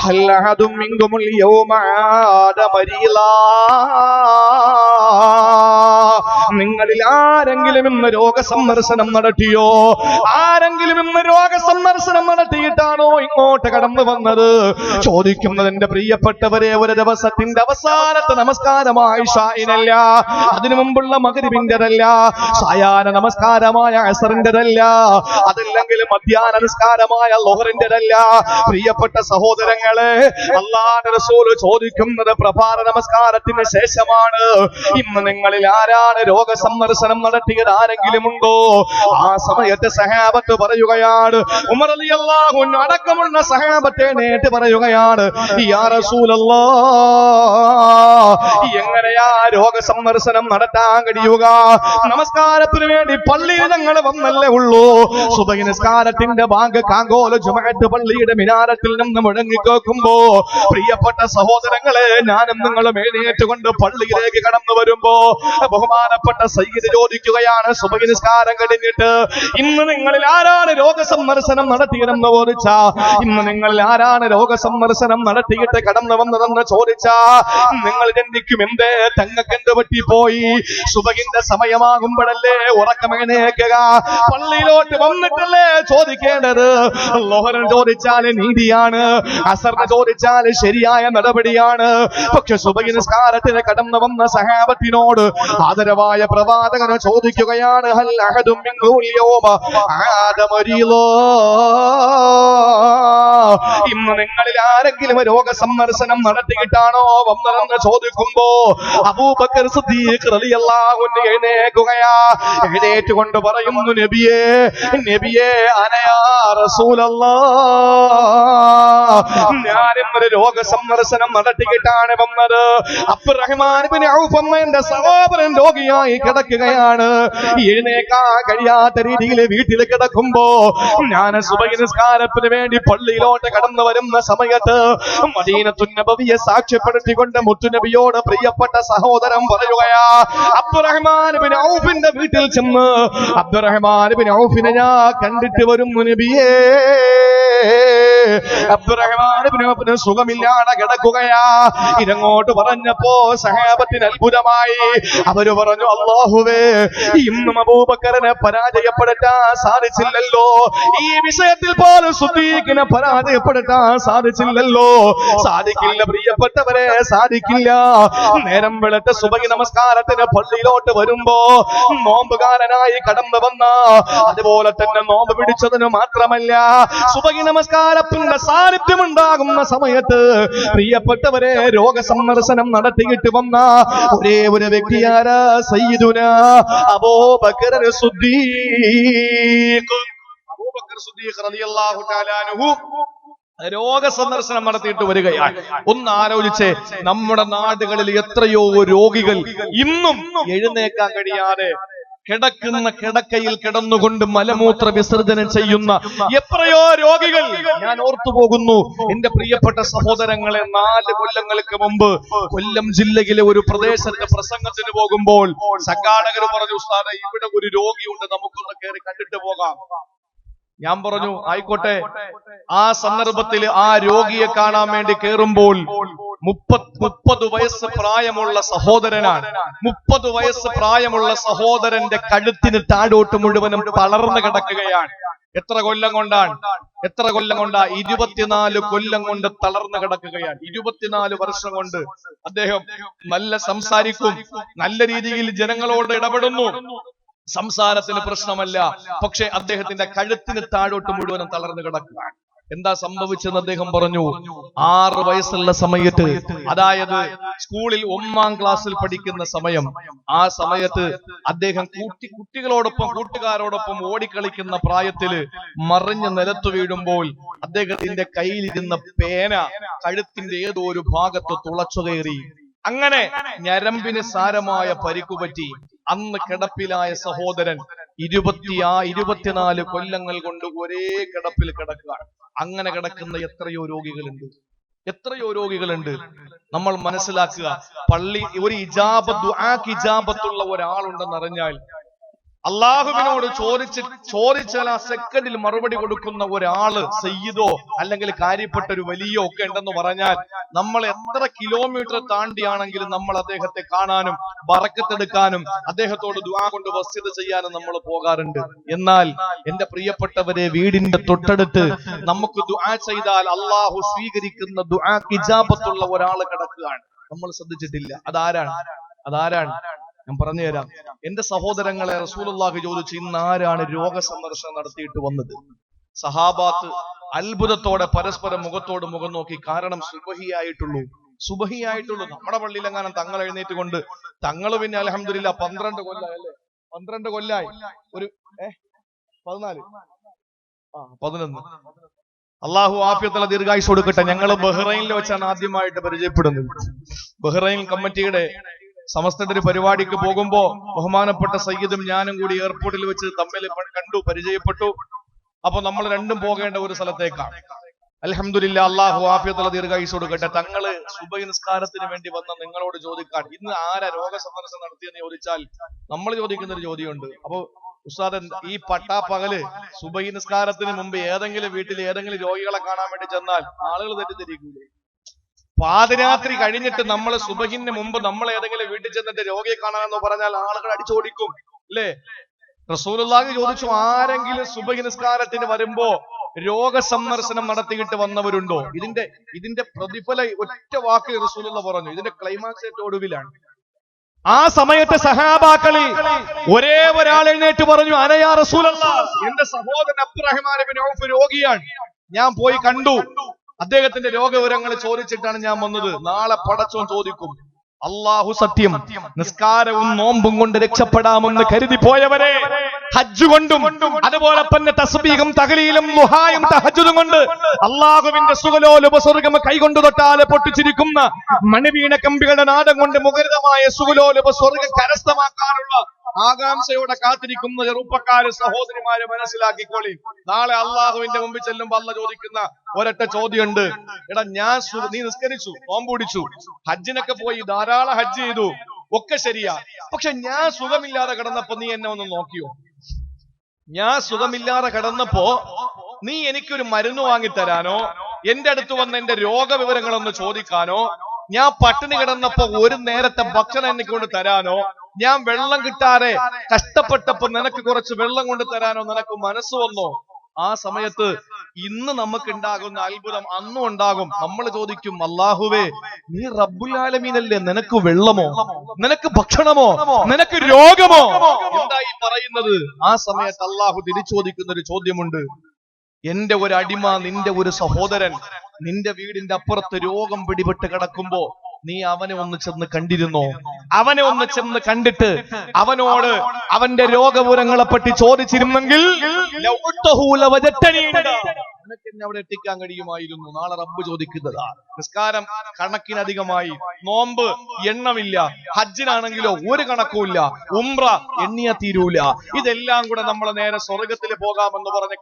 ഹൽ അഹദും മിൻകുമുൽ യൗമ ആദ മരീലാ, നിങ്ങളിൽ ആരെങ്കിലും ഇന്ന് രോഗസന്ദർശനം നടത്തിയോ? ആരെങ്കിലും ഇന്ന് രോഗസന്ദർശനം നടത്തിയിട്ടാണോ ഇങ്ങോട്ട് കടന്നു വന്നത്? ചോദിക്കുന്നതിന്റെ പ്രിയപ്പെട്ടവരെ, ഒരു ദിവസത്തിന്റെ അവസാനത്തെ നമസ്കാരമായ ഇശാഇനല്ല, അതിനു മുമ്പുള്ള മഗ്രിബിന്റെതല്ല, സായാഹ്ന നമസ്കാരമായ അസറിന്റെതല്ല, അതല്ലെങ്കിൽ മധ്യാഹ്ന നമസ്കാരമായ ളുഹറിന്റെതല്ല. പ്രിയപ്പെട്ട സഹോദരങ്ങളെ, അല്ലാഹുവിന്റെ റസൂൽ ചോദിക്കുന്നത് പ്രഭാത നമസ്കാരത്തിന് ശേഷമാണ്. ഇന്ന് നിങ്ങളിൽ ആരാണ് രോഗസന്ദർശനം നടത്തിയത്? ആരെങ്കിലും ഉണ്ടോ? ആ സമയത്ത് സഹാബത്ത് പറയുകയാണ്, ഉമർ റളിയല്ലാഹു അൻഹു അടക്കമുള്ള സഹാബത്തെ നേരിട്ട് പറയുകയാണ്, യാ റസൂലല്ലാഹ്, എങ്ങനെയാ രോഗസന്ദർശനം നടത്താൻ കഴിയുക? നമസ്കാരത്തിന് വേണ്ടി പള്ളിയിൽ ഞങ്ങൾ വന്നല്ലേ ഉള്ളൂ. സുബഹി നിസ്കാരത്തിന്റെ ബാങ്ക് കാങ്കോല ജുമഅത്ത് പള്ളിയുടെ മിനാരത്തിൽ നിന്ന് മുഴങ്ങി കേൾക്കുമ്പോ, പ്രിയപ്പെട്ട സഹോദരങ്ങളെ, ഞാനും നിങ്ങളും എഴുന്നേറ്റുകൊണ്ട് പള്ളിയിലേക്ക് കടന്നു വരുമ്പോ ബഹുമാനപ്പെട്ട സയ്യിദ് ചോദിക്കുകയാണ്, സുബഹി നിസ്കാരം കഴിഞ്ഞിട്ട് ഇന്ന് നിങ്ങളിൽ ആരാണ് രോഗസന്ദർശനം നടത്തിയതെന്ന് ചോദിച്ചാ, ഇന്ന് നിങ്ങളിൽ ആരാണ് രോഗസന്ദർശനം നടത്തിയിട്ട് കടന്നു വന്നതെന്ന് ചോദിച്ചാ, നിങ്ങൾ ചിന്തിക്കും, എന്തേ തങ്ങക്കെന്ത് പറ്റിപ്പോയി? സുബഹിന്റെ സമയമാകുമ്പോഴല്ലേ ഉറക്കമെഴുന്നേൽക്കുക, പള്ളിയിലോട്ട് വന്നിട്ടല്ലേ ചോദിക്കേണ്ടത്. ളുഹറിന് ചോദിച്ചാൽ നീതിയാണ്, അസറിന് ചോദിച്ചാൽ ശരിയായ നടപടിയാണ്. പക്ഷെ സുബഹി നിസ്കാരത്തിന് കടന്നു വന്ന സഹാബത്തിനോട് ആദരവായ പ്രവാചകന് ചോദിക്കുകയാണ്, ഹൽ അഹദും മിൻകുൽ യൗമ ആദ മരീലാ, ഇന്ന് നിങ്ങളിൽ ആരെങ്കിലും രോഗസന്ദർശനം നടത്തിയിട്ടാണോ വന്നതെന്ന് ചോദിക്കുമ്പോ അബൂബക്കർ സിദ്ദീഖ് റളിയല്ലാഹു അൻഹു എഴുന്നേൽക്കുകയാ. എഴുന്നേറ്റുകൊണ്ട് പറയുന്നു, നബിയേ, നബിയേ, അനയാ റസൂലല്ലാഹ്, ഞാൻ ഇന്നൊരു രോഗസന്ദർശനം നടത്തിയിട്ടാണ് വന്നത്. അബ്ദുറഹ്മാൻ ഇബ്നു ഔഫ് എന്റെ സഹോദരൻ രോഗിയായി കിടക്കുകയാണ്. എഴുന്നേക്കാൻ കഴിയാത്ത രീതിയിൽ വീട്ടിൽ കിടക്കുമ്പോ ഞാൻ സുബഹി നിസ്കാരത്തിന് വേണ്ടി പള്ളിയിലോട്ട് അങ്ങോട്ട് കടന്നു വരുന്ന സമയത്ത് മദീനത്തുൻ നബവിയെ സാക്ഷ്യപ്പെടുത്തിക്കൊണ്ട് മുത്തുനബിയോട് പ്രിയപ്പെട്ട സഹോദരൻ പറയുകയാ, അബ്ദുറഹ്മാൻ ഇബ്നു ഔഫിന്റെ വീട്ടിൽ ചെന്ന് അബ്ദുറഹ്മാൻ ഇബ്നു ഔഫിനെ ഞാൻ കണ്ടിട്ട് വരുന്നു നബിയേ. അബ്ദുറഹ്മാൻ ഇബ്നു ഔഫിന് സുഖമില്ലാതെ കിടക്കുകയാ. ഇതങ്ങോട്ട് പറഞ്ഞപ്പോ സഹാബത്തിന് അത്ഭുതമായി. അവര് പറഞ്ഞു, അല്ലാഹുവേ, ഇന്നും അബൂബക്കറിനെ പരാജയപ്പെടുത്താൻ സാധിച്ചില്ലല്ലോ, ഈ വിഷയത്തിൽ പോലും സിദ്ദീഖിനെ പരാജയപ്പെടുത്താൻ സാധിച്ചില്ലല്ലോ. സാധിക്കില്ല പ്രിയപ്പെട്ടവരെ, സാധിക്കില്ല. നേരം വെളുത്ത സുബഹി നമസ്കാരത്തിന് പള്ളിയിലോട്ട് വരുമ്പോ നോമ്പുകാരനായി കടന്നു വന്ന, അതുപോലെ തന്നെ നോമ്പ് പിടിച്ചതിന് മാത്രമല്ല സുബഹി നമസ്കാരത്തിന്റെ സാന്നിധ്യം ഉണ്ടാകുന്ന സമയത്ത് പ്രിയപ്പെട്ടവരെ രോഗസന്ദർശനം നടത്തിയിട്ട് വന്ന ഒരേ ഒരു വ്യക്തിയാരാ? സയ്യിദുനാ അബൂബക്കർ സിദ്ദീഖ്. അബൂബക്കർ സിദ്ദീഖ് റളിയല്ലാഹു തആല അൻഹു രോഗസന്ദർശനം നടത്തിയിട്ട് വരികയാണ്. ഒന്ന് ആലോചിച്ചേ, നമ്മുടെ നാടുകളിൽ എത്രയോ രോഗികൾ ഇന്നും എഴുന്നേക്കാൻ കഴിയാതെ കിടക്കുന്ന കിടക്കയിൽ കിടന്നുകൊണ്ട് മലമൂത്ര വിസർജനം ചെയ്യുന്ന എത്രയോ രോഗികൾ. ഞാൻ ഓർത്തുപോകുന്നു, എന്റെ പ്രിയപ്പെട്ട സഹോദരങ്ങളെ, 4 കൊല്ലങ്ങൾക്ക് മുമ്പ് കൊല്ലം ജില്ലയിലെ ഒരു പ്രദേശത്തെ പ്രസംഗത്തിന് പോകുമ്പോൾ സംഘാടകർ പറഞ്ഞു, ഉസ്താദേ, ഇവിടെ ഒരു രോഗിയുണ്ട്, നമുക്കൊന്ന് കയറി കണ്ടിട്ട് പോകാം. ഞാൻ പറഞ്ഞു, ആയിക്കോട്ടെ. ആ സന്ദർഭത്തിൽ ആ രോഗിയെ കാണാൻ വേണ്ടി കയറുമ്പോൾ 30 വയസ്സ് പ്രായമുള്ള സഹോദരനാണ്. 30 വയസ്സ് പ്രായമുള്ള സഹോദരന്റെ കഴുത്തിന് താഴോട്ട് മുഴുവനും തളർന്നു കിടക്കുകയാണ്. എത്ര കൊല്ലം കൊണ്ടാ? 24 കൊല്ലം കൊണ്ട് തളർന്നു കിടക്കുകയാണ്. 24 വർഷം കൊണ്ട് അദ്ദേഹം നല്ല സംസാരിക്കും, നല്ല രീതിയിൽ ജനങ്ങളോട് ഇടപെടുന്നു, സംസാരത്തിന് പ്രശ്നമല്ല. പക്ഷെ അദ്ദേഹത്തിന്റെ കഴുത്തിന് താഴോട്ട് മുഴുവനും തളർന്നു കിടക്കുകയാണ്. എന്താ സംഭവിച്ചെന്ന് അദ്ദേഹം പറഞ്ഞു. 6 വയസ്സുള്ള സമയത്ത്, അതായത് സ്കൂളിൽ 1ാം ക്ലാസ്സിൽ പഠിക്കുന്ന സമയം, ആ സമയത്ത് അദ്ദേഹം കുട്ടികളോടൊപ്പം കൂട്ടുകാരോടൊപ്പം ഓടിക്കളിക്കുന്ന പ്രായത്തില് മറിഞ്ഞ് നിലത്തു വീഴുമ്പോൾ അദ്ദേഹത്തിന്റെ കയ്യിലിരുന്ന പേന കഴുത്തിന്റെ ഏതോ ഒരു ഭാഗത്ത് തുളച്ചു കയറി. അങ്ങനെ ഞരമ്പിന് സാരമായ പരിക്കുപറ്റി. അന്ന് കിടപ്പിലായ സഹോദരൻ 24 കൊല്ലങ്ങൾ കൊണ്ട് ഒരേ കിടപ്പിൽ കിടക്കുകയാണ്. അങ്ങനെ കിടക്കുന്ന എത്രയോ രോഗികളുണ്ട്. നമ്മൾ മനസ്സിലാക്കുക, പള്ളി ഒരു ഇജാബത്തുള്ള ഒരാളുണ്ടെന്നറിഞ്ഞാൽ, അള്ളാഹുവിനോട് ചോദിച്ചാൽ ആ സെക്കൻഡിൽ മറുപടി കൊടുക്കുന്ന ഒരാള്, സയ്യിദോ അല്ലെങ്കിൽ കാര്യപ്പെട്ട ഒരു വലിയോ ഒക്കെ ഉണ്ടെന്ന് പറഞ്ഞാൽ, നമ്മൾ എത്ര കിലോമീറ്റർ താണ്ടിയാണെങ്കിലും നമ്മൾ അദ്ദേഹത്തെ കാണാനും ബറക്കത്തെടുക്കാനും അദ്ദേഹത്തോട് ദുആ കൊണ്ട് വസിയത്ത് ചെയ്യാനും നമ്മൾ പോകാറുണ്ട്. എന്നാൽ എന്റെ പ്രിയപ്പെട്ടവരെ, വീടിന്റെ തൊട്ടടുത്ത് നമുക്ക് ദുആ ചെയ്താൽ അള്ളാഹു സ്വീകരിക്കുന്ന ദുആക്ക് ഇജാബത്തുള്ള ഒരാള് കിടക്കുകയാണ്. നമ്മൾ ശ്രദ്ധിച്ചിട്ടില്ല. അതാരാണ്? ഞാൻ പറഞ്ഞുതരാം. എന്റെ സഹോദരങ്ങളെ, റസൂലുള്ളാഹി ചോദിച്ചു, ഇന്ന് ആരാണ് രോഗസന്ദർശനം നടത്തിയിട്ട് വന്നത്? സഹാബാത്ത് അത്ഭുതത്തോടെ പരസ്പരം മുഖത്തോട് മുഖം നോക്കി. കാരണം സുബഹിയായിട്ടുള്ളൂ. നമ്മുടെ പള്ളിയിലെങ്ങാനും തങ്ങൾ എഴുന്നേറ്റ് കൊണ്ട്, തങ്ങള് പിന്നെ അൽഹംദുലില്ലാഹ് 12 കൊല്ലായി. ഒരു 11 അള്ളാഹു ആഫിയത്തുള്ള ദീർഘായുസ്സ് കൊടുക്കട്ടെ. ഞങ്ങൾ ബഹ്റൈനിൽ വെച്ചാണ് ആദ്യമായിട്ട് പരിചയപ്പെടുന്നത്. ബഹ്റൈൻ കമ്മിറ്റിയുടെ സമസ്തയുടെ ഒരു പരിപാടിക്ക് പോകുമ്പോ ബഹുമാനപ്പെട്ട സയ്യിദും ഞാനും കൂടി എയർപോർട്ടിൽ വെച്ച് തമ്മിൽ കണ്ടു, പരിചയപ്പെട്ടു. അപ്പൊ നമ്മൾ രണ്ടും പോകേണ്ട ഒരു സ്ഥലത്തേക്കാണ്. അൽഹംദുലില്ലാഹ്, അല്ലാഹു ആഫിയത്തുള്ള ദീർഘായുസ്സ് കൊടുക്കട്ടെ. തങ്ങള് സുബഹി നിസ്കാരത്തിന് വേണ്ടി വന്ന നിങ്ങളോട് ചോദിക്കാൻ, ഇന്ന് ആരാ രോഗസന്ദർശനം നടത്തിയെന്ന് ചോദിച്ചാൽ നമ്മൾ ചോദിക്കുന്ന ഒരു ചോദ്യമുണ്ട്. അപ്പൊ ഉസ്താദ്, ഈ പട്ടാപ്പകല് സുബഹി നിസ്കാരത്തിന് മുമ്പ് ഏതെങ്കിലും വീട്ടിൽ ഏതെങ്കിലും രോഗികളെ കാണാൻ വേണ്ടി ചെന്നാൽ ആളുകൾ തെറ്റിദ്ധരിക്കൂലേ? പാതിരാത്രി കഴിഞ്ഞിട്ട് നമ്മൾ സുബഹിന് മുമ്പ് നമ്മൾ ഏതെങ്കിലും വീട്ടിൽ ചെന്നിട്ട് രോഗിയെ കാണാമെന്ന് പറഞ്ഞാൽ ആളുകൾ അടിച്ചോടിക്കും, അല്ലേ? റസൂലുള്ളാഹി ചോദിച്ചു, ആരെങ്കിലും സുബഹി നിസ്കാരത്തിന് വരുമ്പോ രോഗസന്ദർശനം നടത്തിയിട്ട് വന്നവരുണ്ടോ? ഇതിന്റെ പ്രതിഫലം ഒറ്റ വാക്കിൽ റസൂലുള്ളാഹി പറഞ്ഞു. ഇതിന്റെ ക്ലൈമാക്സ് ഏറ്റവും ഒടുവിലാണ്. ആ സമയത്ത് സഹാബാക്കളിൽ ഒരേ ഒരാൾ എഴുന്നേറ്റ് പറഞ്ഞു, അനയാ റസൂലല്ലാഹ്, എന്റെ സഹോദരൻ അബ്ദുറഹ്മാൻ ഇബ്നു ഔഫ് രോഗിയാണ്, ഞാൻ പോയി കണ്ടു, അദ്ദേഹത്തിന്റെ രോഗവിവരങ്ങൾ ചോദിച്ചിട്ടാണ് ഞാൻ വന്നത്. നാളെ പടച്ചോൻ ചോദിക്കും. അള്ളാഹു സത്യം, നിസ്കാരവും നോമ്പും കൊണ്ട് രക്ഷപ്പെടാമെന്ന് കരുതി പോയവരെ ഹജ്ജ് കൊണ്ടും അതുപോലെ തന്നെ തസ്ബീഹും തഹ്ലീലും ദുഹായും തഹജ്ജുദും കൊണ്ട് അള്ളാഹുവിന്റെ സുഖലോലുപ സ്വർഗ്ഗം കൈകൊണ്ട് തൊട്ടാലെ പൊട്ടിച്ചിരിക്കുന്ന മണിവീണ കമ്പികളുടെ നാദം കൊണ്ട് മുഖരിതമായ സുഖലോലുപ സ്വർഗ്ഗം കരസ്ഥമാക്കാനുള്ള ആകാംക്ഷയോടെ കാത്തിരിക്കുന്ന ചെറുപ്പക്കാര് സഹോദരിമാര് മനസ്സിലാക്കിക്കോളി. നാളെ അള്ളാഹുവിന്റെ മുമ്പിൽ ചെല്ലുമ്പോ അള്ളാഹ് ചോദിക്കുന്ന ഒരൊറ്റ ചോദ്യമുണ്ട്. എടാ നീ നിസ്കരിച്ചു, നോമ്പ് പിടിച്ചു, ഹജ്ജിനൊക്കെ പോയി, ധാരാളം ഹജ്ജ് ചെയ്തു, ഒക്കെ ശരിയാ. പക്ഷെ ഞാൻ സുഖമില്ലാതെ കിടന്നപ്പോ നീ എന്നെ ഒന്ന് നോക്കിയോ? ഞാൻ സുഖമില്ലാതെ കിടന്നപ്പോ നീ എനിക്കൊരു മരുന്ന് വാങ്ങിത്തരാനോ, എന്റെ അടുത്ത് വന്ന് എന്റെ രോഗവിവരങ്ങളൊന്ന് ചോദിക്കാനോ, ഞാൻ പട്ടിണി കിടന്നപ്പോ ഒരു നേരത്തെ ഭക്ഷണം എനിക്ക് കൊണ്ട് തരാനോ, ഞാൻ വെള്ളം കിട്ടാതെ കഷ്ടപ്പെട്ടപ്പോ നിനക്ക് കുറച്ച് വെള്ളം കൊണ്ട് തരാനോ നിനക്ക് മനസ്സ് വന്നോ? ആ സമയത്ത് ഇന്ന് നമുക്ക് ഉണ്ടാകുന്ന അത്ഭുതം അന്നും ഉണ്ടാകും. നമ്മൾ ചോദിക്കും, അല്ലാഹുവേ നീ റബ്ബുൽ ആലമീനല്ലേ, നിനക്ക് വെള്ളമോ, നിനക്ക് ഭക്ഷണമോ, നിനക്ക് രോഗമോ, എന്തായി പറയുന്നത്? ആ സമയത്ത് അല്ലാഹു തിരിച്ചോദിക്കുന്ന ഒരു ചോദ്യമുണ്ട്. എന്റെ ഒരു അടിമ, നിന്റെ ഒരു സഹോദരൻ നിന്റെ വീടിന്റെ അപ്പുറത്ത് രോഗം പിടിപെട്ട് കിടക്കുമ്പോ നീ അവനെ ഒന്ന് ചെന്ന് കണ്ടിരുന്നോ? അവനെ ഒന്ന് ചെന്ന് കണ്ടിട്ട് അവനോട് അവന്റെ രോഗവിവരങ്ങളെ പറ്റി ചോദിച്ചിരുന്നെങ്കിൽ നിനക്ക് എന്നെ അവിടെ എത്തിക്കാൻ കഴിയുമായിരുന്നു. നാളെ റബ്ബ് ചോദിക്കുന്നതാ. നിസ്കാരം കണക്കിനധികമായി, നോമ്പ് എണ്ണമില്ല, ഹജ്ജിനാണെങ്കിലോ ഒരു കണക്കുമില്ല, ഉംറ എണ്ണിയ തീരൂല. ഇതെല്ലാം കൂടെ നമ്മൾ നേരെ സ്വർഗത്തിൽ പോകാമെന്ന് പറഞ്ഞ്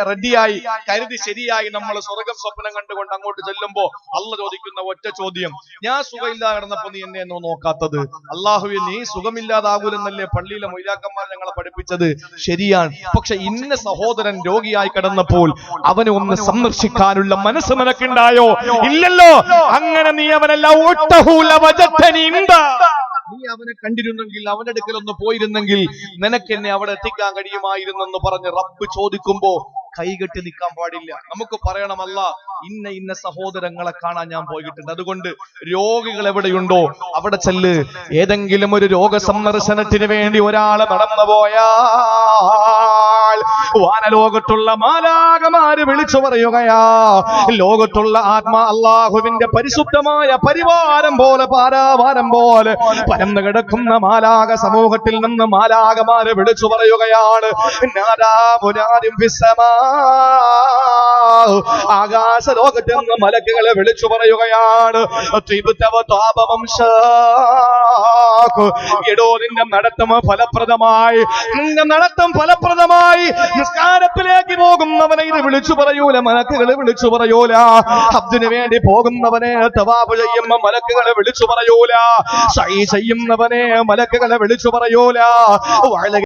റെഡിയായി കരുതി ശരിയായി നമ്മൾ സ്വർഗം സ്വപ്നം കണ്ടുകൊണ്ട് അങ്ങോട്ട് ചെല്ലുമ്പോ അള്ളാഹ് ചോദിക്കുന്ന ഒറ്റ ചോദ്യം, ഞാൻ സുഖമില്ലാതെ കിടന്നപ്പോ നീ എന്നെ എന്നോ നോക്കാത്തത്? അല്ലാഹുവേ നീ സുഖമില്ലാതാകൂലെന്നല്ലേ പള്ളിയിലെ മൊയ്ലാക്കന്മാർ ഞങ്ങളെ പഠിപ്പിച്ചത്? ശരിയാണ്. പക്ഷെ ഇന്ന സഹോദരൻ രോഗിയായി കിടന്നപ്പോൾ അവനെ ഒന്ന് സന്ദർശിക്കാനുള്ള മനസ്സ് നിനക്കുണ്ടായോ? ഇല്ലല്ലോ. അങ്ങനെ നീ അവനെല്ലാം നീ അവനെ കണ്ടിരുന്നെങ്കിൽ, അവന്റെ അടുക്കൽ ഒന്ന് പോയിരുന്നെങ്കിൽ നിനക്ക് എന്നെ അവിടെ എത്തിക്കാൻ കഴിയുമായിരുന്നെന്ന് പറഞ്ഞ് റബ്ബ് ചോദിക്കുമ്പോ കൈകെട്ടി നിൽക്കാൻ പാടില്ല. നമുക്ക് പറയണമല്ല, ഇന്ന സഹോദരങ്ങളെ കാണാൻ ഞാൻ പോയിട്ടുണ്ട്. അതുകൊണ്ട് രോഗികൾ എവിടെയുണ്ടോ അവിടെ ചെല്ല്. ഏതെങ്കിലും ഒരു രോഗസന്ദർശനത്തിന് വേണ്ടി ഒരാളെ നടന്നു പോയാൽ വാനലോകത്തുള്ള മാലാകമാര് വിളിച്ചു പറയുകയാ, ലോകത്തുള്ള ആത്മാ അല്ലാഹുവിന്റെ പരിശുദ്ധമായ പരിവാരം പോലെ, പാരാവാരം പോലെ പരന്നു കിടക്കുന്ന മാലാക സമൂഹത്തിൽ നിന്ന് മാലാകമാര് വിളിച്ചു പറയുകയാണ്, ആകാശ ലോകത്തിൽ നിന്ന് മലക്കുകളെ വിളിച്ചു പറയുകയാണ്, എടോ നിന്റെ നടത്തം ഫലപ്രദമായി, നിന്റെ നടത്തം ഫലപ്രദമായി. നിസ്കാരത്തിലേക്ക് പോകുന്നവനെ ഇത് വിളിച്ചു പറയൂല, മലക്കുകളെ വിളിച്ചു പറയൂല. ഹബ്ദിന് വേണ്ടി പോകുന്നവനെ തവാഫ് ചെയ്യുന്ന മലക്കുകളെ വിളിച്ചു പറയൂല. സഈ ചെയ്യുന്നവനെ മലക്കുകളെ വിളിച്ചു പറയൂല.